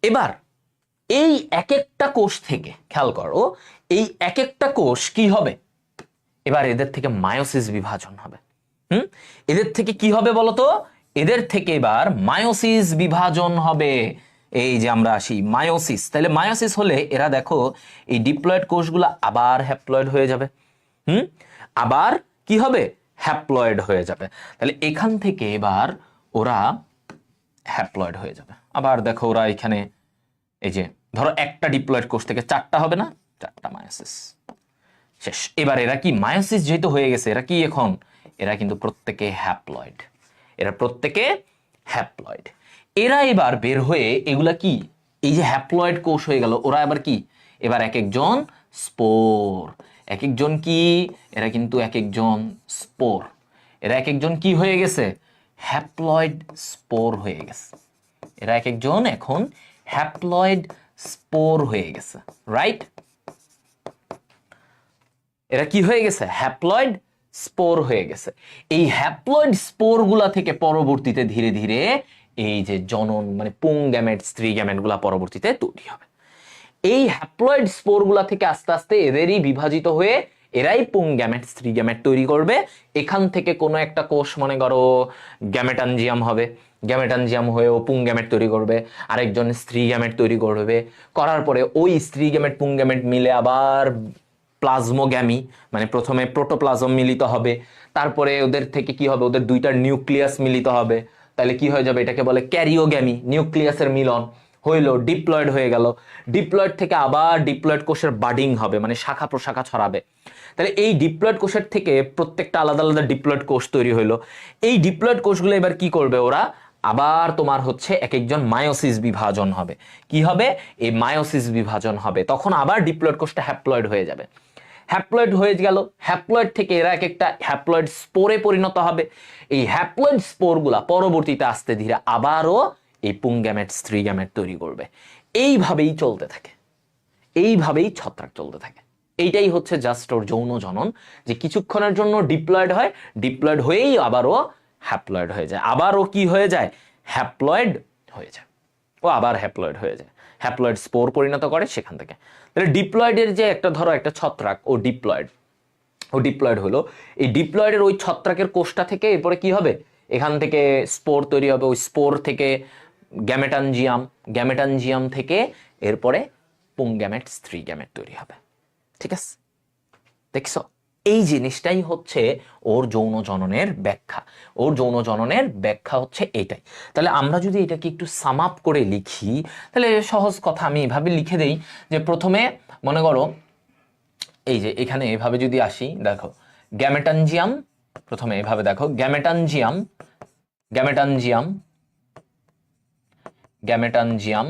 এবার এই এক একটা কোষ থেকে খেয়াল করো, এই এক একটা কোষ কি হবে, এবার এদের থেকে মায়োসিস বিভাজন হবে। এদের থেকে কি হবে বলতো, এদের থেকে এবার মায়োসিস বিভাজন হবে। এই যে আমরা আসি মায়োসিস, তাহলে মায়োসিস হলে এরা দেখো এই ডিপ্লয়েড কোষগুলো আবার হ্যাপ্লয়েড হয়ে যাবে। আবার কি হবে? হ্যাপ্লয়েড হয়ে যাবে। তাহলে এখান থেকে এবার ওরা হ্যাপ্লয়েড হয়ে যাবে। আবার দেখো ওরা এখানে এই যে ধরো একটা ডিপ্লয়েড কোষ থেকে 4টা হবে না, 4টা মায়োসিস শেষ। এবার এরা কি মায়োসিস যেহেতু হয়ে গেছে, এরা কি এখন? এরা কিন্তু প্রত্যেকে হ্যাপ্লয়েড, এরা প্রত্যেকে হ্যাপ্লয়েড। এরা এবার বের হয়ে এগুলা কি, এই যে হ্যাপ্লয়েড কোষ হয়ে গেল, ওরা এবার কি, এবার এক একজন স্পোর। এক একজন কি, এরা কিন্তু এক একজন স্পোর। এরা এক একজন কি হয়ে গেছে? হ্যাপ্লয়েড স্পোর হয়ে গেছে। এরা এক একজন এখন হ্যাপ্লয়েড স্পোর হয়ে গেছে, রাইট? এরা কি হয়ে গেছে? হ্যাপ্লয়েড স্পোর হয়ে গেছে। এই হ্যাপ্লয়েড স্পোর গুলা থেকে পরবর্তীতে ধীরে ধীরে এই যে জনন মানে পুং গ্যামেট, স্ত্রী গ্যামেট গুলা পরবর্তীতে তৈরি হবে। এই হ্যাপ্লয়েড স্পোর গুলা থেকে আস্তে আস্তে এদেরই বিভাজিত হয়ে এরাই পুং গ্যামেট, স্ত্রী গ্যামেট তৈরি করবে। এখান থেকে কোনো একটা কোষ মনে করো গ্যামেটানজিয়াম হবে, গ্যামেটানজিয়াম হয়েও পুং গ্যামেট তৈরি করবে, আরেকজন স্ত্রী গ্যামেট তৈরি করবে। করার পরে ওই স্ত্রী গ্যামেট পুং গ্যামেট মিলে আবার প্লাজমোগ্যামি মানে প্রথমে প্রোটোপ্লাজম মিলিত হবে, তারপরে ওদের থেকে কি হবে? ওদের দুইটা নিউক্লিয়াস মিলিত হবে, তাহলে কি হয়ে যাবে? এটাকে বলে ক্যারিওগ্যামি। নিউক্লিয়াসের মিলন হইলো, ডিপ্লয়েড হয়ে গেল। ডিপ্লয়েড থেকে আবার ডিপ্লয়েড কোষের বাডিং হবে, মানে শাখা প্রশাখা ছড়াবে। তাহলে এই ডিপ্লয়েড কোষের থেকে প্রত্যেকটা আলাদা আলাদা ডিপ্লয়েড কোষ তৈরি হইলো। এই ডিপ্লয়েড কোষগুলো এবার কি করবে? ওরা আবার তোমার হচ্ছে এক একজন মায়োসিস বিভাজন হবে। কি হবে? এই মায়োসিস বিভাজন হবে, তখন আবার ডিপ্লয়েড কোষটা হ্যাপ্লয়েড হয়ে যাবে। হ্যাপ্লয়েড হয়ে গেল, হ্যাপ্লয়েড থেকে এরা এক একটা হ্যাপ্লয়েড স্পোরে পরিণত হবে। এই হ্যাপ্লয়েড স্পোরগুলা পরবর্তীতে আস্তে ধীরে আবারও এই পুং গ্যামেট, স্ত্রী গ্যামেট তৈরি করবে। এইভাবেই চলতে থাকে, এইভাবেই ছত্রাক চলতে থাকে। এইটাই হচ্ছে জাস্ট ওর যৌন জনন, যে কিছুক্ষণের জন্য ডিপ্লয়েড হয়, ডিপ্লয়েড হয়েই আবারও হ্যাপ্লয়েড হয়ে যায়, আবারও কি হয়ে যায়? হ্যাপ্লয়েড হয়ে যায়, ও আবার হ্যাপ্লয়েড হয়ে যায়, হ্যাপ্লয়েড স্পোর পরিণত করে সেখান থেকে। তাহলে ডিপ্লয়েডের যে একটা ধরো একটা ছত্রাক, ও ডিপ্লয়েড হলো, এই ডিপ্লয়েডের ওই ছত্রাকের কোষটা থেকে এরপরে কি হবে? এখান থেকে স্পোর তৈরি হবে, ওই স্পোর থেকে গ্যামেটানজিয়াম, গ্যামেটানজিয়াম থেকে এরপরে পুং গ্যামেট, স্ত্রী গ্যামেট তৈরি হবে। ঠিক আছে, দেখছো? এই জিনিসটাই হচ্ছে ওর যৌন জননের ব্যাখ্যা। ওর যৌন জননের ব্যাখ্যা হচ্ছে এটাই। তাহলে আমরা যদি এটাকে একটু সাম আপ করে লিখি, তাহলে সহজ কথা আমি এভাবে লিখে দেই যে প্রথমে মনে করো এই যে এখানে এভাবে যদি আসি, দেখো গ্যামেটানজিয়াম, প্রথমে এভাবে দেখো গ্যামেটানজিয়াম, গ্যামেটানজিয়াম, গ্যামেটানজিয়াম,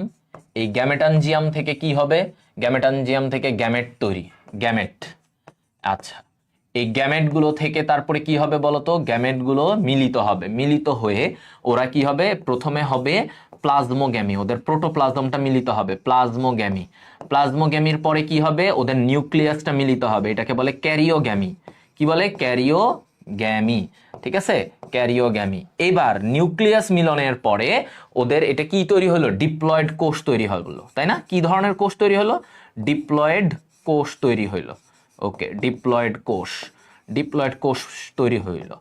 এই গ্যামেটানজিয়াম থেকে কি হবে? গ্যামেটানজিয়াম থেকে গ্যামেট তৈরি, গ্যামেট। আচ্ছা, এই গ্যামেট গুলো থেকে তারপরে কি হবে বলতো? গ্যামেট গুলো মিলিত হবে, মিলিত হয়ে ওরা কি হবে? প্রথমে হবে প্লাজমোগ্যামি, ওদের প্রোটোপ্লাজমটা মিলিত হবে, প্লাজমোগ্যামি। প্লাজমোগ্যামির পরে কি হবে? ওদের নিউক্লিয়াসটা মিলিত হবে, এটাকে বলে ক্যারিওগ্যামি। কি বলে? ক্যারিওগ্যামি। ঠিক আছে, ক্যারিওগ্যামি। এবার নিউক্লিয়াস মিলনের পরে ওদের এটা কি তৈরি হলো? ডিপ্লয়েড কোষ তৈরি হলো, তাই না? কি ধরনের কোষ তৈরি হলো? ডিপ্লয়েড কোষ তৈরি হইলো। ওকে, ডিপ্লয়েড কোষ, ডিপ্লয়েড কোষ তৈরি হইল।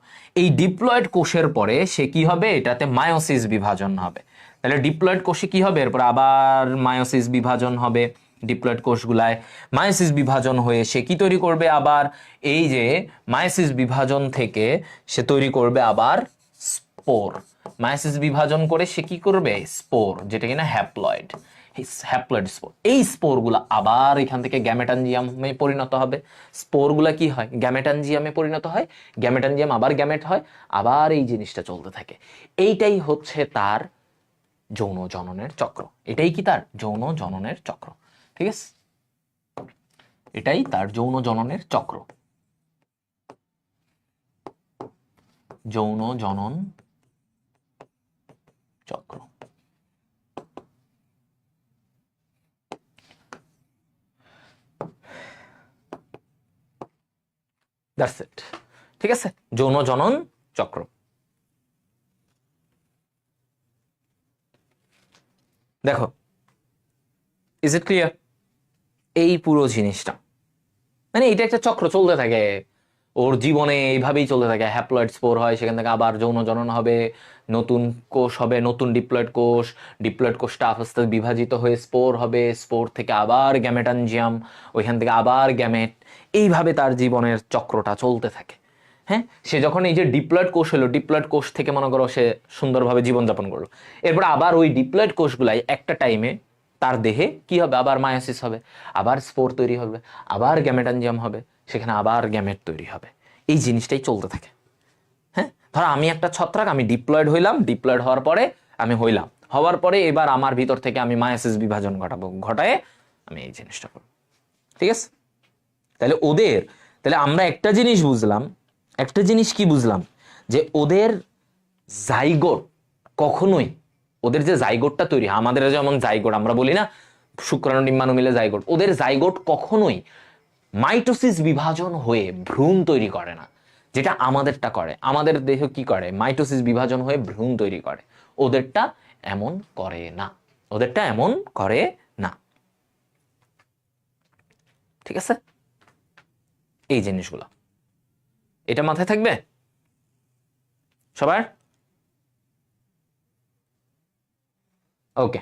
এই ডিপ্লয়েড কোষের পরে সে কি হবে? এটাতে মায়োসিস বিভাজন হবে। তাহলে ডিপ্লয়েড কোষে কি হবে? এরপর আবার মায়োসিস বিভাজন হবে, ডিপ্লয়েড কোষগুলায় মায়োসিস বিভাজন হয়ে সে কি তৈরি করবে? আবার এই যে মায়োসিস বিভাজন থেকে সে তৈরি করবে আবার স্পোর। মায়োসিস বিভাজন করে সে কি করবে? স্পোর, যেটা কিনা হ্যাপ্লয়েড, হ্যাপ্লয়েড স্পোর। এই স্পোরগুলো আবার এখান থেকে গ্যামেটানজিয়ামে পরিণত হবে। স্পোরগুলো কি হয়? গ্যামেটানজিয়ামে পরিণত হয়, গ্যামেটানজিয়াম আবার গ্যামেট হয়, আবার এই জিনিসটা চলতে থাকে। এইটাই হচ্ছে তার যৌন জননের চক্র। এটাই কি তার যৌন জননের চক্র? ঠিক আছে, এটাই তার যৌন জননের চক্র, যৌন জনন চক্র। That's it. ঠিক আছে, যৌন জনন চক্র। দেখো, ইজ ইট ক্লিয়ার? এই পুরো জিনিসটা মানে এটা একটা চক্র চলতে থাকে। ওর জীবনে এইভাবেই চলতে থাকে, হ্যাপ্লয়েড স্পোর হয়, সেখান থেকে আবার যৌন জনন হবে, নতুন কোষ হবে, নতুন ডিপ্লয়েড কোষটা আস্তে আস্তে বিভাজিত হয়ে স্পোর হবে, স্পোর থেকে আবার গ্যামেটানজিয়াম, ওইখান থেকে আবার গ্যামেট, এইভাবে তার জীবনের চক্রটা চলতে থাকে। হ্যাঁ, সে যখন এই যে ডিপ্লয়েড কোষ হলো, ডিপ্লয়েড কোষ থেকে মনে করো সে সুন্দরভাবে জীবনযাপন করলো, এরপর আবার ওই ডিপ্লয়েড কোষগুলাই একটা টাইমে তার দেহে কি হবে, আবার মায়োসিস হবে, আবার স্পোর তৈরি হবে, আবার গ্যামেটানজিয়াম হবে, সেখানে আবার গ্যামেট তৈরি হবে। এই জিনিসটাই চলতে থাকে। হ্যাঁ, ধরো আমি একটা ছত্রাক, আমি ডিপ্লয়েড হইলাম, ডিপ্লয়েড হওয়ার পরে আমি হওয়ার পরে এবার আমার ভিতর থেকে আমি মায়োসিস বিভাজন ঘটায় আমি এই জিনিসটা করব। ঠিক আছে, তাহলে আমরা একটা জিনিস বুঝলাম, একটা জিনিস কি বুঝলাম, যে ওদের জাইগোট কখনোই, ওদের যে জাইগোটটা তৈরি হয়, আমাদের যেমন জাইগোট আমরা বলি না, শুক্রাণু ডিম্বাণু মিলে জাইগোট, ওদের জাইগোট কখনোই মাইটোসিস বিভাজন হয়ে ভ্রূণ তৈরি করে না, যেটা আমাদেরটা করে। আমাদের দেহ কি করে, মাইটোসিস বিভাজন হয়ে ভ্রূণ তৈরি করে, ওদেরটা এমন করে না, ওদেরটা এমন করে না। ঠিক আছে, এই জিনিসগুলো এটা মাথায় থাকবে সবার। ওকে,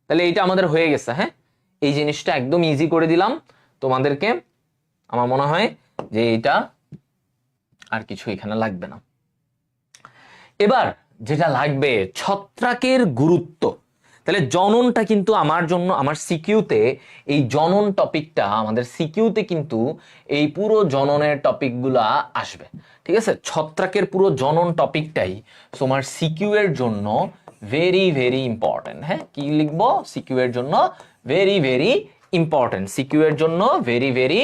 তাহলে এইটা আমাদের হয়ে গেছে। হ্যাঁ, এই জিনিসটা একদম ইজি করে দিলাম তোমাদেরকে। আমার মনে হয় যে এটা আর কিছু এখানে লাগবে না। এবার যেটা লাগবে, ছত্রাকের গুরুত্ব। তাহলে জননটা কিন্তু আমার জন্য, আমার সিকিউতে এই জনন টপিকটা, আমাদের সিকিউতে কিন্তু এই পুরো জননের টপিকগুলা আসবে। ঠিক আছে, ছত্রাকের পুরো জনন টপিকটাই তোমার সিকিউ এর জন্য ভেরি ভেরি ইম্পর্টেন্ট। হ্যাঁ, কি লিখবো, সিকিউ এর জন্য ভেরি ভেরি ইম্পর্টেন্ট, সিকিউ এর জন্য ভেরি ভেরি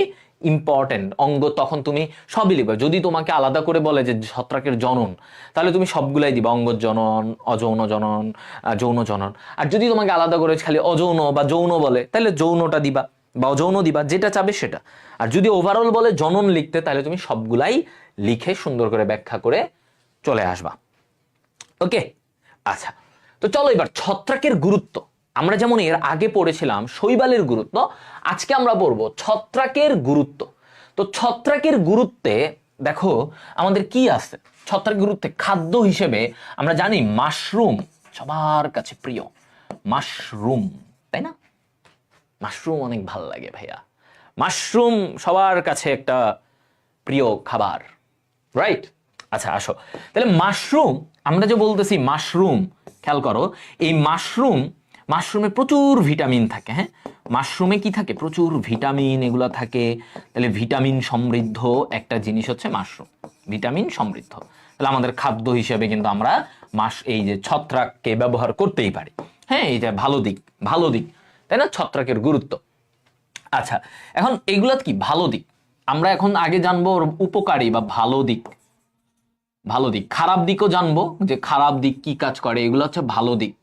ইম্পর্টেন্ট অঙ্গ। তখন তুমি সবই লিখবে। যদি তোমাকে আলাদা করে বলে যে ছত্রাকের জনন, তাহলে তুমি সবগুলাই দিবা, অঙ্গ জনন, অযৌন জনন, যৌন জনন। আর যদি তোমাকে আলাদা করে খালি অযৌন বা যৌন বলে, তাহলে যৌনটা দিবা বা অযৌন দিবা, যেটা চাবে সেটা। আর যদি ওভারঅল বলে জনন লিখতে, তাহলে তুমি সবগুলাই লিখে সুন্দর করে ব্যাখ্যা করে চলে আসবা। ওকে, আচ্ছা, তো চলো এবার ছত্রাকের গুরুত্ব। আমরা যেমন এর আগে পড়েছিলাম শৈবালের গুরুত্ব, আজকে আমরা পড়বো ছত্রাকের গুরুত্ব। তো ছত্রাকের গুরুত্বে দেখো আমাদের কি আছে। ছত্রাকের গুরুত্বে খাদ্য হিসেবে আমরা জানি মাশরুম সবার কাছে প্রিয়, মাশরুম, তাই না? মাশরুম অনেক ভাল লাগে ভাইয়া, মাশরুম সবার কাছে একটা প্রিয় খাবার, রাইট? আচ্ছা আসো, তাহলে মাশরুম, আমরা যে বলতেছি মাশরুম, খেয়াল করো, এই মাশরুমে প্রচুর ভিটামিন থাকে। হ্যাঁ, মাশরুমে কি থাকে, প্রচুর ভিটামিন এগুলো থাকে। তাহলে ভিটামিন সমৃদ্ধ একটা জিনিস হচ্ছে মাশরুম, ভিটামিন সমৃদ্ধ। তাহলে আমাদের খাদ্য হিসেবে কিন্তু আমরা এই যে ছত্রাককে ব্যবহার করতেই পারি। হ্যাঁ, এই যে ভালো দিক, তাই না, ছত্রাকের গুরুত্ব। আচ্ছা, এখন এগুলা কি ভালো দিক, আমরা এখন আগে জানবো ওর উপকারী বা ভালো দিক। খারাপ দিকও জানবো, যে খারাপ দিক কি কাজ করে, এগুলো হচ্ছে ভালো দিক।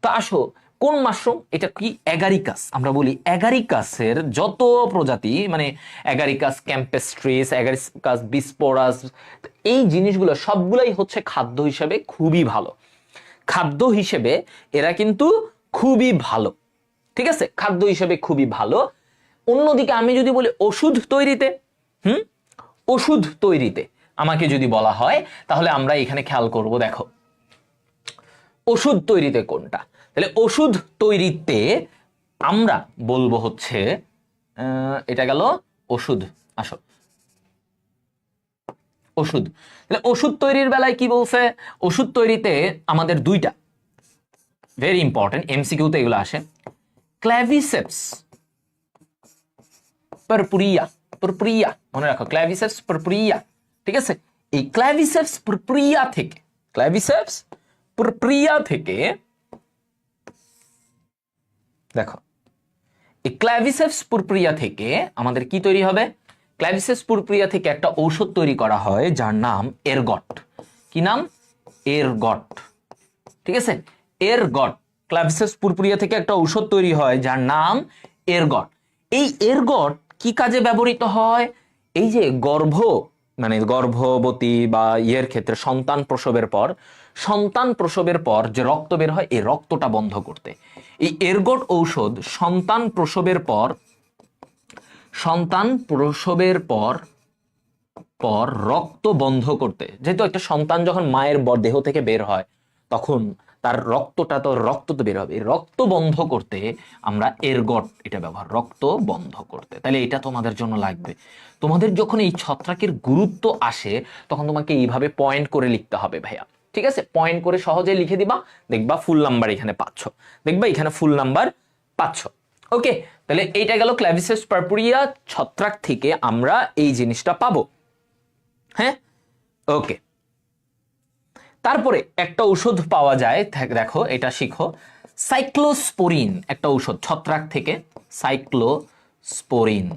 তো আসো, কোন মাশরুম এটা, কি অ্যাগারিকাস, আমরা বলি অ্যাগারিকাসের যত প্রজাতি, মানে অ্যাগারিকাস ক্যাম্পেস্ট্রিস, অ্যাগারিকাস বিস্পোরাস, এই জিনিসগুলো সবগুলাই হচ্ছে খাদ্য হিসেবে খুবই ভালো। খাদ্য হিসেবে এরা কিন্তু খুবই ভালো। ঠিক আছে, খাদ্য হিসেবে খুবই ভালো। অন্যদিকে আমি যদি বলি ওষুধ তৈরিতে আমাকে যদি বলা হয়, তাহলে আমরা এখানে খেয়াল করব, দেখো ওষুধ তৈরিতে কোনটা। তাহলে ওষুধ তৈরিতে আমরা বলবো হচ্ছে এটা গেল ওষুধ। আসো, ওষুধ, তাহলে ওষুধ তৈরির বেলায় কি বলছে, ওষুধ তৈরিতে আমাদের দুইটা ভেরি ইম্পর্টেন্ট, এমসিকিউতে এগুলো আসে। ক্ল্যাভিসেপস পারপুরিয়া, মনে রাখো, ক্ল্যাভিসেপস পারপুরিয়া। ঠিক আছে, এই ক্ল্যাভিসেপস পারপুরিয়া থেকে দেখো, এই ক্ল্যাভিসেপস পারপুরিয়া থেকে আমাদের কি তৈরি হবে, ক্ল্যাভিসেপস পারপুরিয়া থেকে একটা ঔষধ তৈরি করা হয় যার নাম এরগট। কি নাম, এরগট। ঠিক আছে, এরগট, ক্ল্যাভিসেপস পারপুরিয়া থেকে একটা ঔষধ তৈরি হয় যার নাম এরগট। এই এরগট কি কাজে ব্যবহৃত হয়, এই যে গর্ভবতী বা ইয়ের ক্ষেত্রে সন্তান প্রসবের পর যে রক্ত বের হয়, এই রক্তটা বন্ধ করতে এই এরগট ঔষধ সন্তান প্রসবের পর পর রক্ত বন্ধ করতে, যেহেতু একটা সন্তান যখন মায়ের দেহ থেকে বের হয় তখন তার রক্ত তো বের হবে, রক্ত বন্ধ করতে আমরা এরগট এটা ব্যবহার, রক্ত বন্ধ করতে। তাহলে এটা তোমাদের জন্য লাগবে। তোমাদের যখন এই ছত্রাকের গুরুত্ব আসে তখন তোমাকে এইভাবে পয়েন্ট করে লিখতে হবে ভাইয়া, ঠিক আছে? পয়েন্ট করে সহজে লিখে দিবা, দেখবা ফুল নাম্বার এখানে পাচ্ছ, দেখবা এখানে ফুল নাম্বার পাচ্ছ। ওকে, তাহলে এইটা গেল ক্ল্যাভিসেপস পারপুরিয়া ছত্রাক থেকে আমরা এই জিনিসটা পাবো। হ্যাঁ, ওকে। তারপরে একটা ঔষধ পাওয়া যায়, দেখো এটা শিখো, সাইক্লোস্পোরিন একটা ঔষধ ছত্রাক থেকে, সাইক্লোস্পোরিন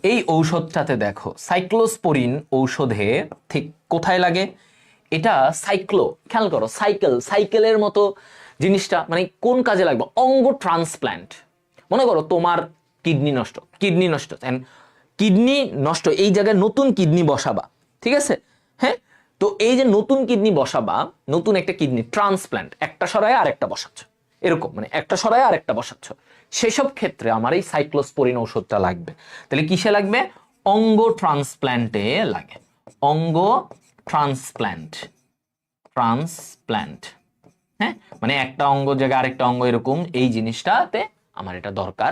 এই ঔষধটাতে দেখো সাইক্লোস্পোরিন ঔষধে ঠিক কোথায় লাগে, এটা খেয়াল করো, সাইকেলের মতো জিনিসটা, মানে কোন কাজে লাগবে, অঙ্গ ট্রান্সপ্ল্যান্ট। মনে করো তোমার কিডনি নষ্ট, এই জায়গায় নতুন কিডনি বসাবা, ঠিক আছে? হ্যাঁ, তো এই যে নতুন কিডনি বসাবা, নতুন একটা কিডনি ট্রান্সপ্ল্যান্ট, একটা সরায় আর একটা বসাচ্ছ, এরকম মানে একটা সরায় আর একটা বসাচ্ছ, সেসব ক্ষেত্রে আমার এই সাইক্লোস্পোরিন ঔষধটা লাগবে। তাহলে কিসে লাগবে? অঙ্গ ট্রান্সপ্ল্যান্টে লাগে, অঙ্গ ট্রান্সপ্ল্যান্ট। হ্যাঁ, মানে একটা অঙ্গ জায়গায় আরেকটা অঙ্গ, এরকম এই জিনিসটাতে আমার এটা দরকার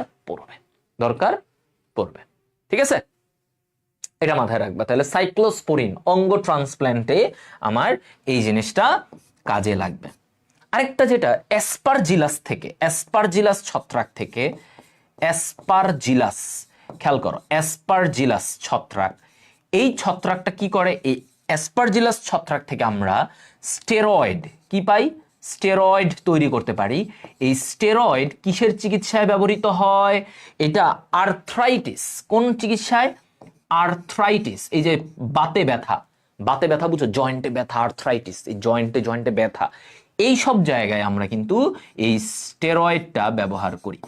পড়বে, ঠিক আছে? এটা মাথায় রাখবা। তাহলে সাইক্লোস্পোরিন অঙ্গ ট্রান্সপ্ল্যান্টে আমার এই জিনিসটা কাজে লাগবে। আরেকটা যেটা অ্যাসপারজিলাস ছত্রাক থেকে, খেয়াল করো, অ্যাসপারজিলাস ছত্রাক, এই ছত্রাকটা কি করে, এই অ্যাসপারজিলাস ছত্রাক থেকে আমরা স্টেরয়েড কি পাই, স্টেরয়েড তৈরি করতে পারি। এই স্টেরয়েড কিসের চিকিৎসায় ব্যবহৃত হয়? এটা আর্থ্রাইটিস, কোন চিকিৎসায়? আর্থ্রাইটিস, এই যে বাতে ব্যথা বুঝছো, জয়েন্টে ব্যথা, আর্থ্রাইটিস, এই জয়েন্টে ব্যথা, এই সব জায়গায় আমরা কিন্তু এই স্টেরয়েডটা ব্যবহার করি।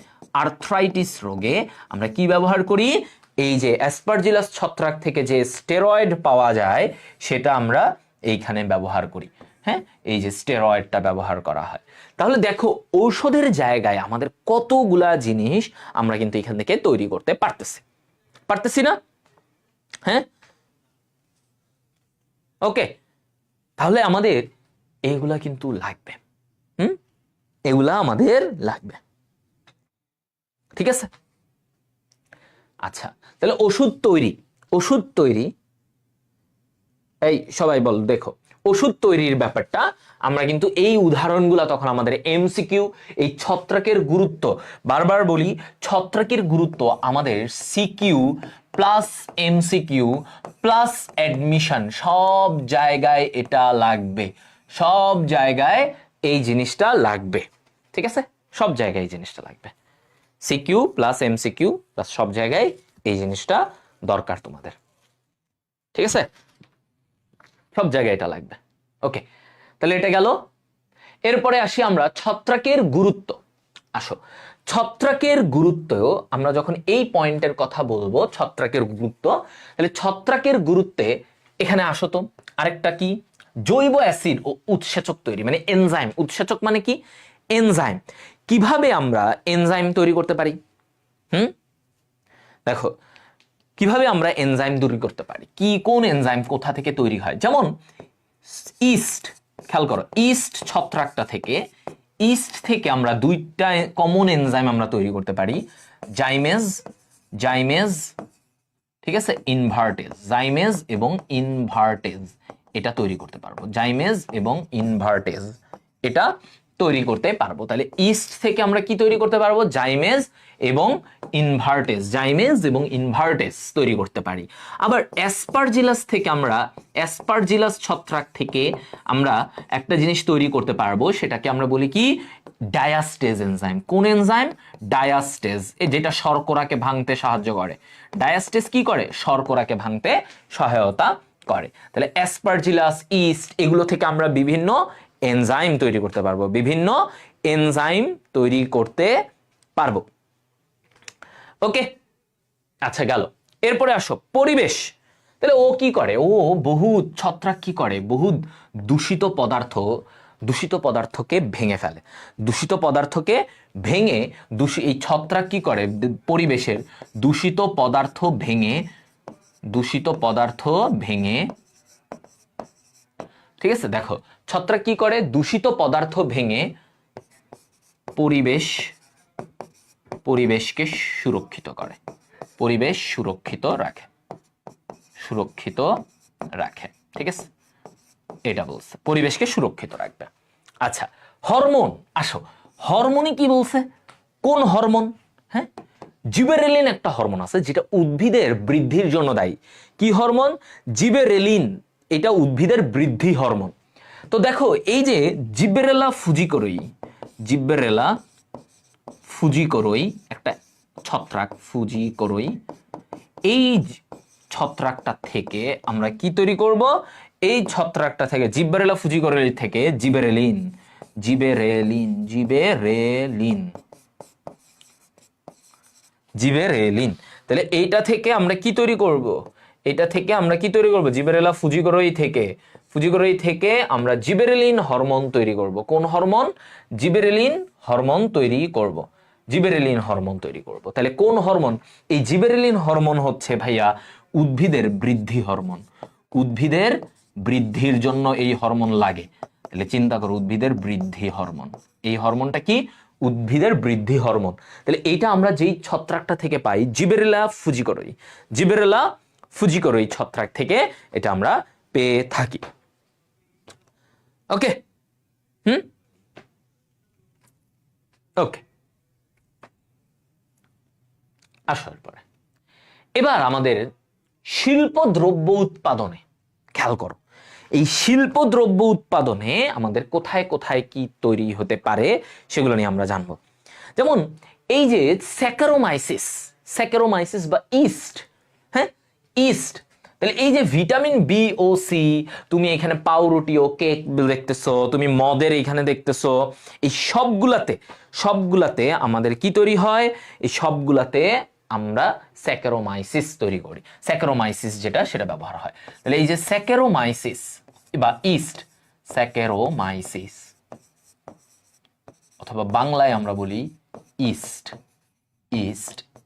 আর্থ্রাইটিস রোগে আমরা কি ব্যবহার করি? এই যে অ্যাসপারজিলাস ছত্রাক থেকে যে স্টেরয়েড পাওয়া যায় সেটা আমরা এইখানে ব্যবহার করি। হ্যাঁ, এই যে স্টেরয়েডটা ব্যবহার করা হয়। তাহলে দেখো ঔষধের জায়গায় আমাদের কতগুলা জিনিস আমরা কিন্তু এখান থেকে তৈরি করতে পারতেছি না? হ্যাঁ, ওকে। তাহলে আমাদের এগুলা কিন্তু লাগবে, এগুলা আমাদের লাগবে, ঠিক আছে? আচ্ছা, তাহলে ওষুধ তৈরি, এই সবাই বল, দেখো ওষুধ তৈরির ব্যাপারটা আমরা কিন্তু এই উদাহরণগুলা তখন আমাদের এমসিকিউ, এই ছত্রাকের গুরুত্ব, বারবার বলি ছত্রাকের গুরুত্ব আমাদের CQ plus MCQ plus admission, সব জায়গায় এটা লাগবে, সব জায়গায় এই জিনিসটা লাগবে, ঠিক আছে? সব জায়গায় এই জিনিসটা লাগবে, সিকিউ প্লাস এমসিকিউ প্লাস সব জায়গায় এই জিনিসটা দরকার তোমাদের, ঠিক আছে? সব জায়গায় এটা লাগবে। ওকে, তাহলে এটা গেল। এরপরে আসি আমরা ছত্রাকের গুরুত্ব। আসো, ছত্রাকের গুরুত্ব আমরা যখন এই পয়েন্টের কথা বলবো, ছত্রাকের গুরুত্ব, তাহলে ছত্রাকের গুরুত্বে এখানে আসো তো আরেকটা কি, জৈব অ্যাসিড ও উৎসেচক তৈরি, মানে এনজাইম। উৎসেচক মানে কি? এনজাইম। কিভাবে আমরা এনজাইম তৈরি করতে পারি? দেখো কিভাবে আমরা এনজাইম তৈরি করতে পারি, কোন এনজাইম কোথা থেকে তৈরি হয়। যেমন ইস্ট, খেয়াল করো, ইস্ট ছত্রাকটা থেকে, ইস্ট থেকে আমরা দুইটা কমন এনজাইম আমরা তৈরি করতে পারি, জাইমেজ, ঠিক আছে, জাইমেজ এবং ইনভার্টেজ, এটা তৈরি করতে পারবো, জাইমেজ এবং ইনভার্টেজ এটা তৈরি করতে পারবো। তাহলে ইস্ট থেকে আমরা কি তৈরি করতে পারবো? জাইমেজ এবং ইনভার্টেজ তৈরি করতে পারি। আবার অ্যাসপারজিলাস থেকে আমরা, অ্যাসপারজিলাস ছত্রাক থেকে আমরা একটা জিনিস তৈরি করতে পারবো, সেটাকে আমরা বলি কি? ডায়াস্টেজ এনজাইম। কোন এনজাইম? ডায়াস্টেজ, যেটা শর্করাকে ভাঙতে সাহায্য করে। ডায়াস্টেজ কি করে? শর্করাকে ভাঙতে সহায়তা করে। তাহলে অ্যাসপারজিলাস, ইস্ট, এগুলো থেকে আমরা বিভিন্ন এনজাইম তৈরি করতে পারবো, ওকে। আচ্ছা গেল। এরপরে আসো পরিবেশ। তাহলে ও কি করে? ছত্রাক কি করে? বহুত দূষিত পদার্থ দূষিত পদার্থকে ভেঙে ফেলে। দূষিত পদার্থকে ভেঙে এই ছত্রাক কি করে, পরিবেশের দূষিত পদার্থ ভেঙে, ঠিক আছে, দেখো ছত্রাক কি করে, দূষিত পদার্থ ভেঙে পরিবেশকে সুরক্ষিত করে, পরিবেশ সুরক্ষিত রাখে, ঠিক আছে, এটা বলছে পরিবেশকে সুরক্ষিত রাখবে। আচ্ছা, হরমোন, আসো হরমোনে কি বলছে, কোন হরমোন? হ্যাঁ, জিবেরেলিন একটা হরমোন আছে যেটা উদ্ভিদের বৃদ্ধির জন্য দায়ী। কি হরমোন? জিবেরেলিন, এটা উদ্ভিদের বৃদ্ধি হরমোন। তো দেখো এই যে জিবেরেলা ফুজিকোরই একটা ছত্রাক, ফুজিকোরই, এই ছত্রাকটা থেকে আমরা কি তৈরি করব, এই ছত্রাকটা থেকে জিবেরেলা ফুজিকোরই থেকে জিবেরেলিন, তাহলে এইটা থেকে আমরা কি তৈরি করব, জিবেরেলা ফুজিকোরই থেকে আমরা জিবেরেলিন হরমোন তৈরি করব। কোন হরমোন? জিবেরেলিন হরমোন তৈরি করব। তাহলে কোন হরমোন? এই জিবেরেলিন হরমোন হচ্ছে ভাইয়া উদ্ভিদের বৃদ্ধি হরমোন। উদ্ভিদের বৃদ্ধির জন্য এই হরমোন লাগে। তাহলে চিন্তা করো, উদ্ভিদের বৃদ্ধি হরমোন, এই হরমোনটা কি? উদ্ভিদের বৃদ্ধি হরমোন। তাহলে এইটা আমরা যেই ছত্রাকটা থেকে পাই, জিবেরেলা ফুজিকোরই ছত্রাক থেকে এটা আমরা পেয়ে থাকি। ওকে, ওকে, আসার পরে এবার আমাদের শিল্প দ্রব্য উৎপাদনে খেয়াল করো, এই শিল্প দ্রব্য উৎপাদনে আমাদের কোথায় কোথায় কি তৈরি হতে পারে সেগুলো নিয়ে আমরা জানবো। যেমন এই যে স্যাকারোমাইসিস বা ইস্ট, হ্যাঁ, ইস্ট, তাহলে এই যে ভিটামিন বি ও সি, তুমি এখানে পাউরুটি ও কেক দেখতেছো, তুমি মদের এখানে দেখতেছো, এই সবগুলাতে আমাদের কি তৈরি হয়, এই সবগুলাতে আমরা স্যাকারোমাইসিস তৈরি করি। স্যাকারোমাইসিস যেটা, সেটা ব্যবহার হয়। তাহলে এই যে স্যাকারোমাইসিস বা ইস্ট, স্যাকারোমাইসিস অথবা বাংলায় আমরা বলি ইস্ট,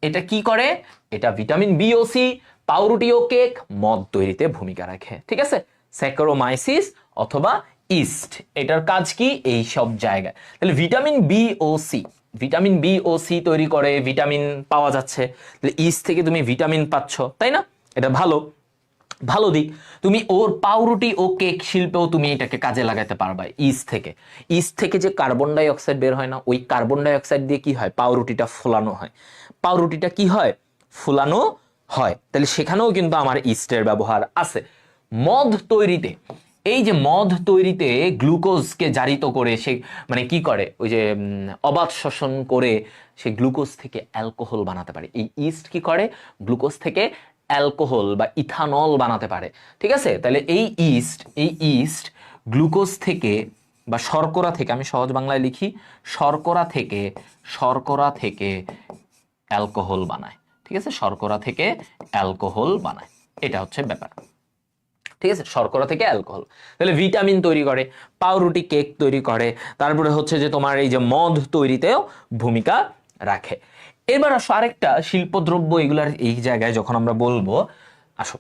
এটা কি করে? এটা ভিটামিন বি ও সি, পাউরুটি ও কেক, মদ তৈরিতে ভূমিকা রাখে। ঠিক আছে, স্যাকারোমাইসিস অথবা ইস্ট, এটার কাজ কি? এই সব জায়গায়। তাহলে ভিটামিন বি ও সি তৈরি করে, ভিটামিন পাওয়া যাচ্ছে, তাহলে ইস্ট থেকে তুমি ভিটামিন পাচ্ছ, তাই না? এটা ভালো দিক। তুমি ওর পাউরুটি ও কেক শিল্পেও তুমি এটাকে কাজে লাগাতে পারবা। ইস্ট থেকে যে কার্বন ডাই অক্সাইড বের হয় না, ওই কার্বন ডাই অক্সাইড দিয়ে কি হয়? পাউরুটিটা ফোলানো হয়। তাহলে সেখানেও কিন্তু আমার ইস্টের ব্যবহার আছে। মদ তৈরিতে, এই যে মদ তৈরিতে গ্লুকোজকে জারিত করে সে মানে কি করে, ওই যে অবাধ শোষণ করে সে গ্লুকোজ থেকে অ্যালকোহল বানাতে পারে। এই ইস্ট কি করে? গ্লুকোজ থেকে অ্যালকোহল বা ইথানল বানাতে পারে। ঠিক আছে, তাহলে এই ইস্ট গ্লুকোজ থেকে বা শর্করা থেকে, আমি সহজ বাংলায় লিখি, শর্করা থেকে অ্যালকোহল বানায়। ঠিক আছে, শর্করা থেকে অ্যালকোহল বানায়, এটা হচ্ছে ব্যাপার। ঠিক আছে, শর্করা থেকে অ্যালকোহল। তাহলে ভিটামিন তৈরি করে, পাউরুটি কেক তৈরি করে, তারপরে হচ্ছে যে তোমার এই যে মদ তৈরিতেও ভূমিকা রাখে। এবার আসো আরেকটা শিল্পদ্রব্য, এগুলার এই জায়গায় যখন আমরা বলবো, আসো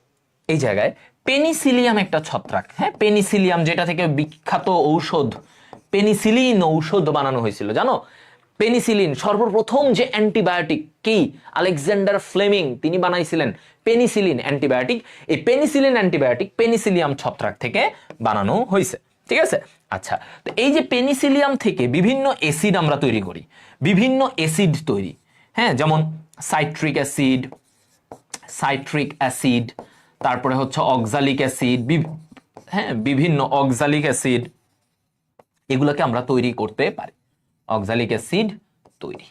এই জায়গায় পেনিসিলিয়াম একটা ছত্রাক। হ্যাঁ, পেনিসিলিয়াম, যেটা থেকে বিখ্যাত পেনিসিলিন ঔষধ বানানো হয়েছিল, জানো? পেনিসিলিন সর্বপ্রথম যে অ্যান্টিবায়োটিক কি, আলেকজান্ডার ফ্লেমিং তিনি বানাইছিলেন পেনিসিলিন অ্যান্টিবায়োটিক। এই পেনিসিলিন অ্যান্টিবায়োটিক পেনিসিলিয়াম ছত্রাক থেকে বানানো হয়েছে। ঠিক আছে, আচ্ছা, তো এই যে পেনিসিলিয়াম থেকে বিভিন্ন অ্যাসিড আমরা তৈরি করি, বিভিন্ন অ্যাসিড তৈরি, হ্যাঁ, যেমন সাইট্রিক অ্যাসিড, তারপরে হচ্ছে অক্সালিক অ্যাসিড, হ্যাঁ, বিভিন্ন অক্সালিক অ্যাসিড, এগুলোকে আমরা তৈরি করতে পারি। অক্সালিক অ্যাসিড তৈরি,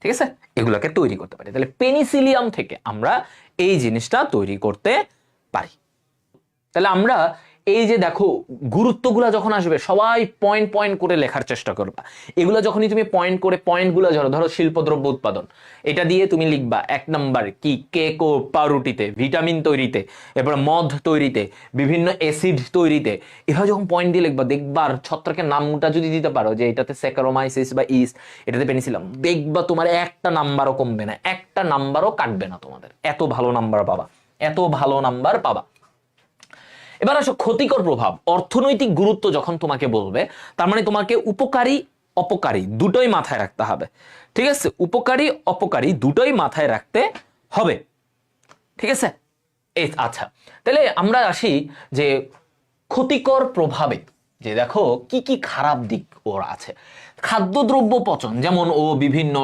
ঠিক আছে, এগুলোকে তৈরি করতে পারি। তাহলে পেনিসিলিয়াম থেকে আমরা এই জিনিসটা তৈরি করতে পারি। তাহলে আমরা এই যে দেখো গুরুত্বগুলা যখন আসবে সবাই পয়েন্ট পয়েন্ট করে লেখার চেষ্টা করবা। এগুলা যখনই তুমি পয়েন্ট করে পয়েন্টগুলো ধরো শিল্পদ্রব্য উৎপাদন, এটা দিয়ে তুমি লিখবা 1 নাম্বার কি কেক ও পাউরুটিতে ভিটামিন তৈরিতে, এরপর মদ তৈরিতে, বিভিন্ন অ্যাসিড তৈরিতে, এভাবে যখন পয়েন্ট দিয়ে লিখবা দেখবার ছত্রাকের নামটা যদি দিতে পারো যে এটাতে স্যাকারোমাইসিস বা ইস্ট, এটাতে পেনিসিলাম, দেখবা তোমার একটা নাম্বারও কমবে না, একটা নাম্বারও কাটবে না তোমাদের, এত ভালো নাম্বার পাবা, এত ভালো নাম্বার পাবা। এবার আসো ক্ষতিকর প্রভাব। অর্থনৈতিক গুরুত্ব যখন তোমাকে বলবে তার মানে তোমাকে উপকারী অপকারী দুটোই মাথায় রাখতে হবে, ঠিক আছে? উপকারী অপকারী দুটোই মাথায় রাখতে হবে, ঠিক আছে? আচ্ছা, তাহলে আমরা আসি যে ক্ষতিকর প্রভাবে, যে দেখো কি কি খারাপ দিক ওর আছে। খাদ্যদ্রব্য পচন, যেমন ও বিভিন্ন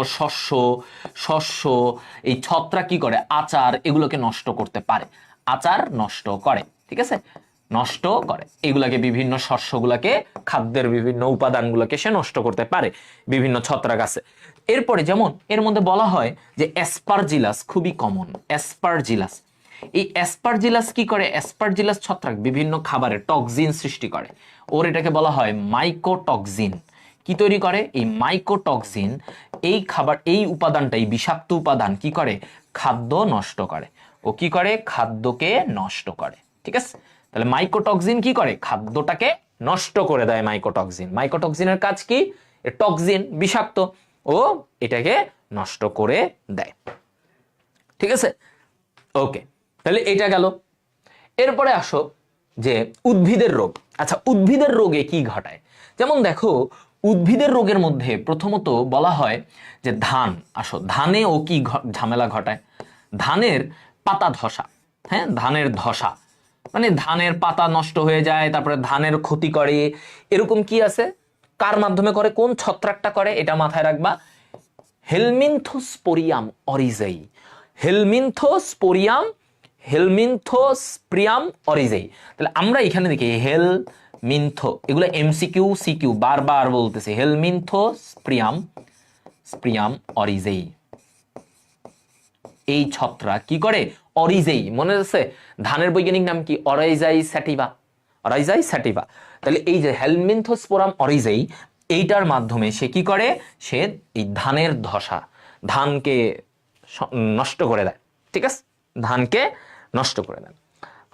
শস্য এই ছত্রাক কি করে আচার এগুলোকে নষ্ট করতে পারে, আচার নষ্ট করে, ঠিক আছে? নষ্ট করে এগুলাকে, বিভিন্ন শস্যগুলাকে, খাদ্যের বিভিন্ন উপাদানগুলোকে সে নষ্ট করতে পারে, বিভিন্ন ছত্রাক আছে। এরপরে যেমন এর মধ্যে বলা হয় যে অ্যাসপারজিলাস খুবই কমন, অ্যাসপারজিলাস। এই অ্যাসপারজিলাস কি করে? অ্যাসপারজিলাস ছত্রাক বিভিন্ন খাবারে টক্সিন সৃষ্টি করে, ওর এটাকে বলা হয় মাইকোটক্সিন। কি তৈরি করে? এই মাইকোটক্সিন। এই খাবার, এই উপাদানটা, এই বিষাক্ত উপাদান কি করে? খাদ্য নষ্ট করে। ও কি করে? খাদ্যকে নষ্ট করে, ঠিক আছে? তাহলে মাইকোটক্সিন কি করে? খাদ্যটাকে নষ্ট করে দেয় মাইকোটক্সিন। মাইকোটক্সিনের কাজ কি? টক্সিন বিষাক্ত, ও এটাকে নষ্ট করে দেয়, ঠিক আছে? ওকে, তাহলে এটা গেল। এরপরে আসো যে উদ্ভিদের রোগ। আচ্ছা, উদ্ভিদের রোগে কি ঘটায়? যেমন দেখো উদ্ভিদের রোগের মধ্যে প্রথমত বলা হয় যে ধান। আসো ধানে ও কি ঝামেলা ঘটায়? ধানের পাতা ধসা। হ্যাঁ, ধানের ধসা মানে ধানের পাতা নষ্ট হয়ে যায়, তারপরে ধানের ক্ষতি করে, এরকম কি আছে? কার মাধ্যমে করে? কোন ছত্রাকটা করে? এটা মাথায় রাখবা, হেলমিনথোস্পোরিয়াম অরিজেই। হেলমিনথোস্পোরিয়াম অরিজেই। তাহলে আমরা এখানে দেখি এগুলো এমসিকিউ সিকিউ বারবার বলতেছে, হেলমিনথোস্পোরিয়াম অরিজেই। এই ছত্রাক কি করে? অরিজেই, মনে আছে ধানের বৈজ্ঞানিক নাম কি? অরাইজাই স্যাটিভা, অরাইজাই স্যাটিভা। তাহলে এই যে হেলমিনথোস্পোরাম অরিজেই, এইটার মাধ্যমে সে কি করে? সে এই ধানের ধসা, ধানকে নষ্ট করে দেয়, ঠিক আছে? ধানকে নষ্ট করে দেয়।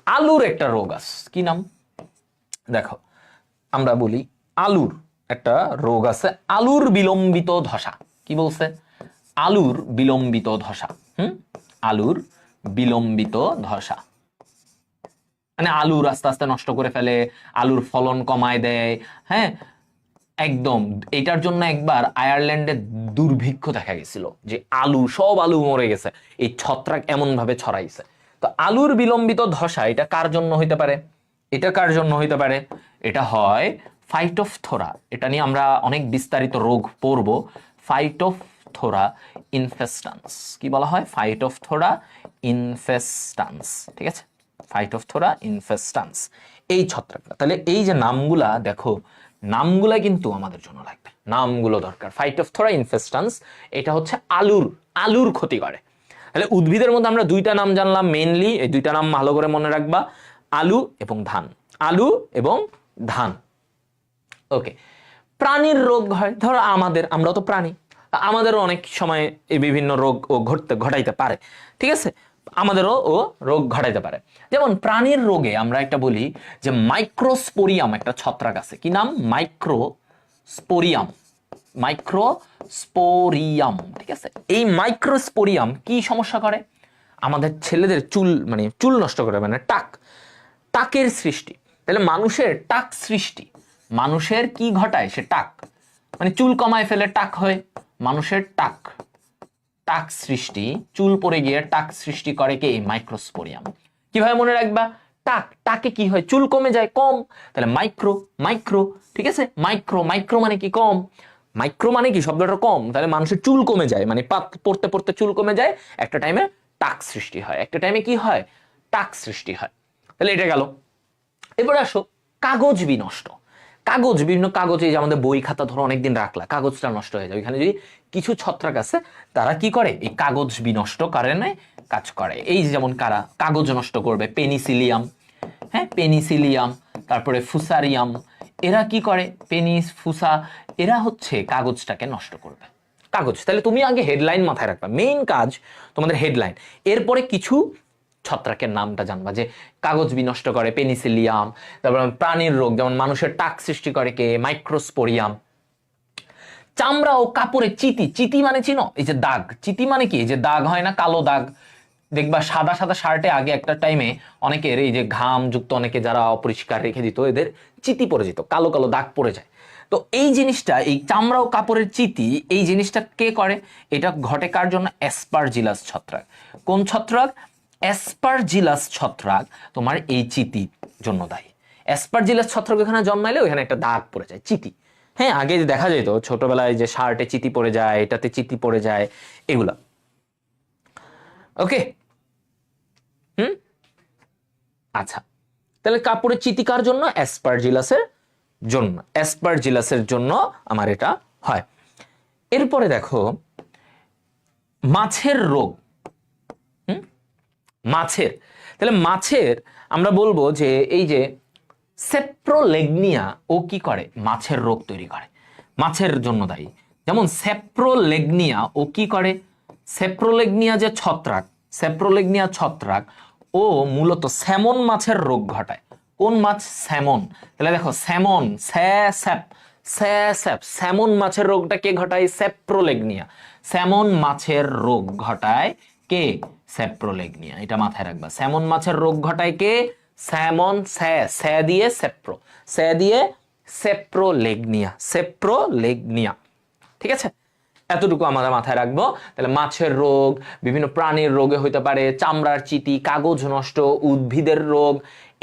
আলুর একটা রোগ আছে, কি নাম? দেখো আমরা বলি আলুর একটা রোগ আছে, আলুর বিলম্বিত ধসা। কি বলছে? আলুর বিলম্বিত ধসা। আলুর বিলম্বিত ধসা মানে আলুর আস্তে আস্তে নষ্ট করে ফেলে, আলুর ফলন কমায় দেয়। হ্যাঁ, একদম। এটার জন্য একবার আয়ারল্যান্ডে দুর্ভিক্ষ দেখা গেছিল, যে সব আলু মরে গেছে, এই ছত্রাক এমন ভাবে ছড়াইছে। তো আলুর বিলম্বিত ধসা এটা কার জন্য হইতে পারে? এটা কার জন্য হইতে পারে? এটা হয় ফাইটোফথোরা। এটা নিয়ে আমরা অনেক বিস্তারিত রোগ পড়ব। ফাইটোফথোরা ইনফেস্টান্স। কি বলা হয়? ফাইটোফথোরা ইনফেস্টান্স, ঠিক আছে? ফাইটোফথোরা ইনফেস্টান্স এই ছত্রাকটা। তাহলে এই যে নামগুলা দেখো, নামগুলা কিন্তু আমাদের জন্য লাগবে, নামগুলো দরকার। ফাইটোফথোরা ইনফেস্টান্স এটা হচ্ছে আলুর ক্ষতি করে। তাহলে উদ্ভিদের মধ্যে আমরা দুইটা নাম জানলাম মেইনলি, এই দুইটা নাম ভালো করে মনে রাখবা, আলু এবং ধান। আলু এবং ধান। ওকে, প্রাণীর রোগ হয়, ধরো আমরাও তো প্রাণী, আমাদেরও অনেক সময় এই বিভিন্ন রোগ ও ঘটাইতে পারে, ঠিক আছে? আমাদেরও রোগ ঘটাইতে পারে। যেমন প্রাণীর রোগে আমরা একটা বলি যে মাইক্রোস্পোরিয়াম একটা ছত্রাক আছে। কি নাম? মাইক্রোস্পোরিয়াম, ঠিক আছে? এই মাইক্রোস্পোরিয়াম কি সমস্যা করে? আমাদের ছেলেদের চুল নষ্ট করে, মানে টাকের সৃষ্টি। তাহলে মানুষের টাক সৃষ্টি, মানুষের কি ঘটায়? সে টাক মানে চুল কমায় ফেলে, টাক হয়। মানুষের টাক সৃষ্টি, চুল পড়ে গিয়ে টাক সৃষ্টি করে কে? এই মাইক্রোস্পোরিয়াম। কিভাবে মনে রাখবা? টাকে কি হয়? চুল কমে যায়, কম। তাহলে মাইক্রো, ঠিক আছে? মাইক্রো মানে কি? কম। মাইক্রো মানে কি? শব্দটা কম। তাহলে মানুষের চুল কমে যায়, মানে পড়তে পড়তে চুল কমে যায়, একটা টাইমে টাক সৃষ্টি হয়, একটা টাইমে কি হয়? টাক সৃষ্টি হয়। তাহলে এটা গেল। এবার আসো কাগজ বিনষ্ট। বিভিন্ন কাগজ, এই যে আমাদের বই খাতা ধরো অনেকদিন রাখলা, কাগজটা নষ্ট হয়ে যায়। ওইখানে যদি কিছু ছত্রাক আছে, তারা কি করে? এই কাগজ বিনষ্ট কারণে কাজ করে। এই যেমন কারা কাগজ নষ্ট করবে? পেনিসিলিয়াম। হ্যাঁ, পেনিসিলিয়াম। তারপরে ফুসারিয়াম, এরা কি করে, পেনিস, ফুসা, এরা হচ্ছে কাগজটাকে নষ্ট করবে। কাগজ, তাহলে তুমি আগে হেডলাইন মাথায় রাখবা, মেইন কাজ তোমাদের হেডলাইন। এরপরে কিছু ছত্রাকের নামটা জানবা, যে কাগজ বিনষ্ট করে পেনিসিলিয়াম, তারপর প্রাণীর রোগ যেমন মানুষের টাক সৃষ্টি করে কে, মাইক্রোস্পোরিয়াম। চামড়া ও কাপড়ে চিতি, চিতি মানে চিনো, এই যে দাগ, চিতি মানে কি, এই যে দাগ হয় না, কালো দাগ, দেখবা সাদা সাদা শার্টে আগে একটা টাইমে অনেকের এই যে ঘাম যুক্ত, অনেকে যারা অপরিষ্কার রেখে দিত, এদের চিতি পড়ে যেত, কালো কালো দাগ পড়ে যায়। তো এই জিনিসটা, এই চামড়া ও কাপড়ের চিতি, এই জিনিসটা কে করে, এটা ঘটে কার জন্য, অ্যাসপারজিলাস ছত্রাক। কোন ছত্রাক, অ্যাসপারজিলাস ছত্রাক তোমার এই চিতির জন্য দায়ী। অ্যাসপারজিলাস ছত্রাক এখানে জন্মাইলে ওইখানে একটা দাগ পড়ে যায়, চিতি। হ্যাঁ, আগে দেখা যেত ছোটবেলায় যে শার্টে চিতি পড়ে যায়, এটাতে চিতি পড়ে যায়, এগুলা। ওকে, আচ্ছা, তাহলে কাপড়ের চিতি কার জন্য, অ্যাসপারজিলাসের জন্য, অ্যাসপারজিলাসের জন্য আমার এটা হয়। এরপরে দেখো মাছের রোগ। মাছের, তাহলে মাছের আমরা বলবো যে এই যে সেপ্রোলেগনিয়া, ও কি করে, মাছের রোগ তৈরি করে, মাছের জন্য দায়ী। যেমন সেপ্রোলেগনিয়া, ও কি করে, সেপ্রোলেগনিয়া যে ছত্রাক, সেপ্রোলেগনিয়া ছত্রাক, ও মূলত স্যামন মাছের রোগ ঘটায়। কোন মাছ, স্যামন। তাহলে দেখো স্যামন, স্যামন মাছের রোগটা কে ঘটায়, সেপ্রোলেগনিয়া। স্যামন মাছের রোগ ঘটায় কে, সেপ্রোলেগনিয়া, এটা মাথায় রাখবা। স্যামন মাছের রোগ ঘটায় কে, স্যামন, স্যা দিয়ে সেপ্রো, স্যা দিয়ে সেপ্রোলেগনিয়া, সেপ্রোলেগনিয়া। ঠিক আছে, এতটুকু আমাদের মাথায় রাখবো। তাহলে মাছের রোগ, বিভিন্ন প্রাণীর রোগে হইতে পারে, চামড়ার চিতি, কাগজ নষ্ট, উদ্ভিদের রোগ,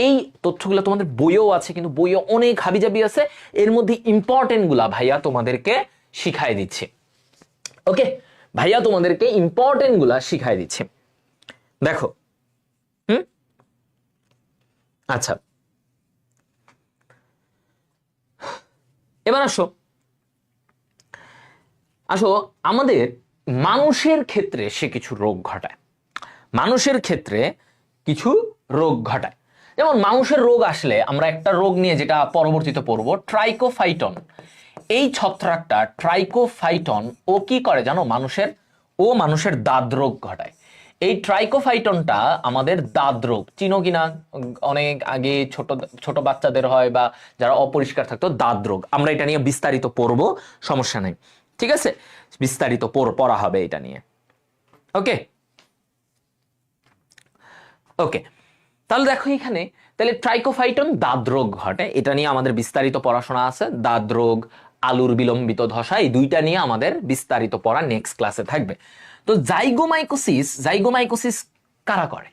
এই তথ্যগুলো তোমাদের বইয়েও আছে, কিন্তু বইয়ে অনেক হাবিজাবি আছে, এর মধ্যে ইম্পর্টেন্ট গুলা ভাইয়া তোমাদেরকে শিখাই দিচ্ছে। ওকে, ভাইয়া তোমাদেরকে ইম্পর্টেন্ট গুলা শিখাই দিচ্ছে। দেখো, আচ্ছা, এবার আসো আমাদের মানুষের ক্ষেত্রে সে কিছু রোগ ঘটায়, মানুষের ক্ষেত্রে কিছু রোগ ঘটায়। যেমন মানুষের রোগ আসলে আমরা একটা রোগ নিয়ে যেটা পরবর্তীতে পড়বো, ট্রাইকোফাইটন। এই ছত্রাকটা ট্রাইকোফাইটন, ও কি করে জানো, মানুষের দাঁত রোগ ঘটায়। এই ট্রাইকোফাইটনটা আমাদের দাঁত রোগ, চিনো কিনা, অনেক আগে ছোট ছোট বাচ্চাদের হয়, বা যারা অপরিষ্কার থাকতো, দাঁত রোগ। আমরা এটা নিয়ে বিস্তারিত পড়বো, সমস্যা নেই, ঠিক আছে, বিস্তারিত পড়া হবে এটা নিয়ে। ওকে, ওকে, তাহলে দেখো এখানে, তাহলে ট্রাইকোফাইটন দাঁত রোগ ঘটে, এটা নিয়ে আমাদের বিস্তারিত পড়াশোনা আছে। দাঁত রোগ, আলুর বিলম্বিত ধসা, এই দুইটা নিয়ে আমাদের বিস্তারিত পড়া নেক্সট ক্লাসে থাকবে। তো জাইগোমাইকোসিস কারা করে,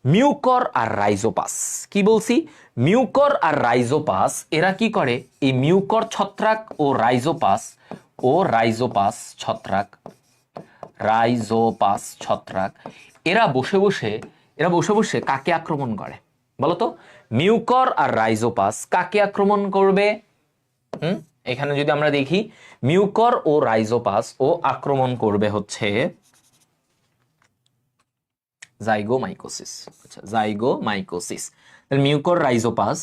মিউকর আর রাইজোপাস। কি বলছি, মিউকর আর রাইজোপাস, এরা কি করে, এই মিউকর ছত্রাক ও রাইজোপাস ছত্রাক, এরা বসে বসে কাকে আক্রমণ করে বলতো, মিউকর আর রাইজোপাস কাকে আক্রমণ করবে। এখানে যদি আমরা দেখি, মিউকর ও রাইজোপাস ও আক্রমণ করবে হচ্ছে জাইগোমাইকোসিস। আচ্ছা, জাইগোমাইকোসিস, মিউকর রাইজোপাস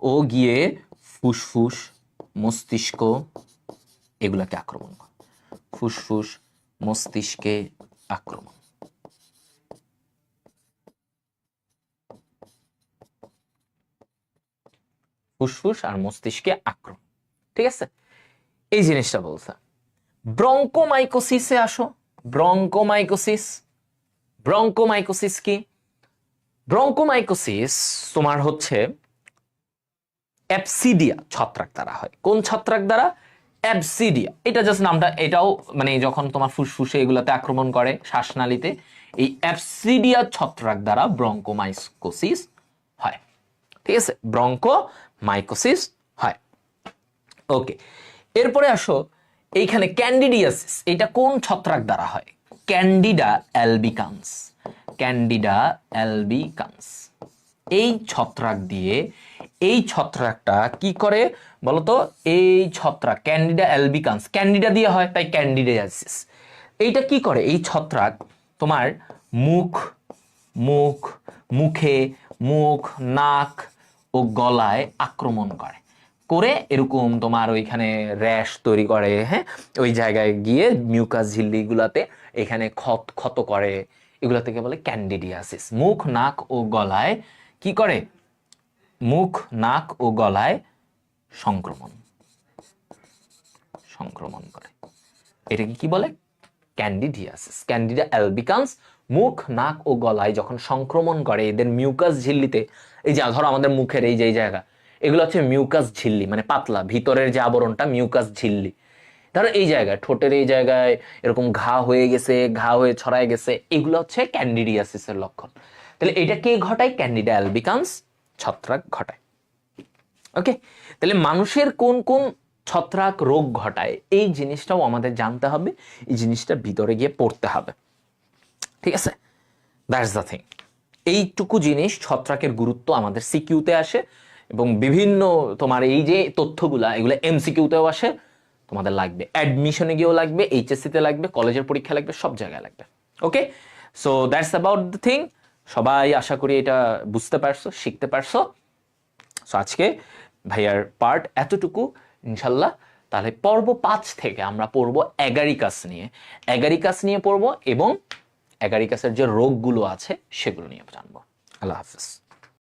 ও গিয়ে ফুসফুস, মস্তিষ্ক, এগুলাকে আক্রমণ করে, ফুসফুস, মস্তিষ্কে আক্রমণ। ফুসফুস আর মস্তিষ্কে আক্রমণ, ঠিক আছে, এই জিনিসটা বলছে। ব্রঙ্কোমাইকোসিসে আসো। ব্রঙ্কোমাইকোসিস কি, ব্রঙ্কোমাইকোসিস তোমার হচ্ছে অ্যাবসিডিয়া ছত্রাক দ্বারা হয়। কোন ছত্রাক দ্বারা, অ্যাবসিডিয়া। এটা জাস্ট নামটা, এটাও মানে যখন তোমার ফুসফুসে এগুলাতে আক্রমণ করে, শ্বাসনালীতে, এই অ্যাবসিডিয়া ছত্রাক দ্বারা ব্রঙ্কোমাইকোসিস হয়, ঠিক আছে, ব্রঙ্কোমাইকোসিস হয়। ওকে, এরপরে আসো এইখানে ক্যান্ডিডিয়াসিস, এটা কোন ছত্রাক দ্বারা হয়, ক্যান্ডিডা অ্যালবিকান্স। এই ছত্রাক দিয়ে, এই ছত্রাকটা কি করে বলতো, এই ছত্রাক ক্যান্ডিডা অ্যালবিকান্স, ক্যান্ডিডা দিয়ে হয়, তাই ক্যান্ডিডিয়াসিস। এইটা কি করে, এই ছত্রাক তোমার মুখে, মুখ, নাক, ও গলায় আক্রমণ করে এরকম তোমার ওইখানে র্যাশ তৈরি করে, হ্যাঁ, ওই জায়গায় গিয়ে মিউকাস ঝিল্লিগুলাতে এখানে ক্ষত করে, এগুলা থেকে বলে ক্যান্ডিডিয়াসিস। মুখ, নাক ও গলায় কি করে? মুখ, নাক ও গলায় সংক্রমণ করে। এটাকে কি বলে? ক্যান্ডিডিয়াসিস। ক্যান্ডিডা অ্যালবিকান্স মুখ, নাক ও গলায় যখন সংক্রমণ করে এদের মিউকাস ঝিল্লিতে, এই যে ধরো আমাদের মুখের এই যে জায়গা, এগুলো হচ্ছে মিউকাস ঝিল্লি, মানে পাতলা ভিতরের যে আবরণটা মিউকাস ঝিল্লি। ধরো এই জায়গায়, ঠোঁটের এই জায়গায় এরকম ঘা হয়ে গেছে, ঘা হয়ে ছড়ায় গেছে, এগুলো হচ্ছে ক্যান্ডিডিয়াসিসের লক্ষণ। তাহলে এটা কে ঘটায়? ক্যান্ডিডা অ্যালবিকান্স ছত্রাক ঘটায়। ওকে, তাহলে মানুষের কোন কোন ছত্রাক রোগ ঘটায় এই জিনিসটাও আমাদের জানতে হবে, এই জিনিসটা ভিতরে গিয়ে পড়তে হবে, ঠিক আছে? That's the thing. এইটুকু জিনিস ছত্রাকের গুরুত্ব আমাদের সিকিউতে আসে, এবং বিভিন্ন তোমার এই যে তথ্যগুলা এগুলো এমসিকিউতেও আসে, তোমাদের লাগবে, অ্যাডমিশনে গিয়েও লাগবে, এইচএসসিতে লাগবে, কলেজের পরীক্ষা লাগবে, সব জায়গায় লাগবে। Okay, so that's about the thing. সবাই আশা করি এটা বুঝতে পারছো, শিখতে পারছো। সো আজকে ভাইয়ার পার্ট এতটুকু, ইনশাল্লাহ। তাহলে পর্ব 5 থেকে আমরা পড়বো অ্যাগারিকাস নিয়ে পড়বো, এবং অ্যাগারিকাসের যে রোগগুলো আছে সেগুলো নিয়ে জানবো। আল্লাহ হাফিজ।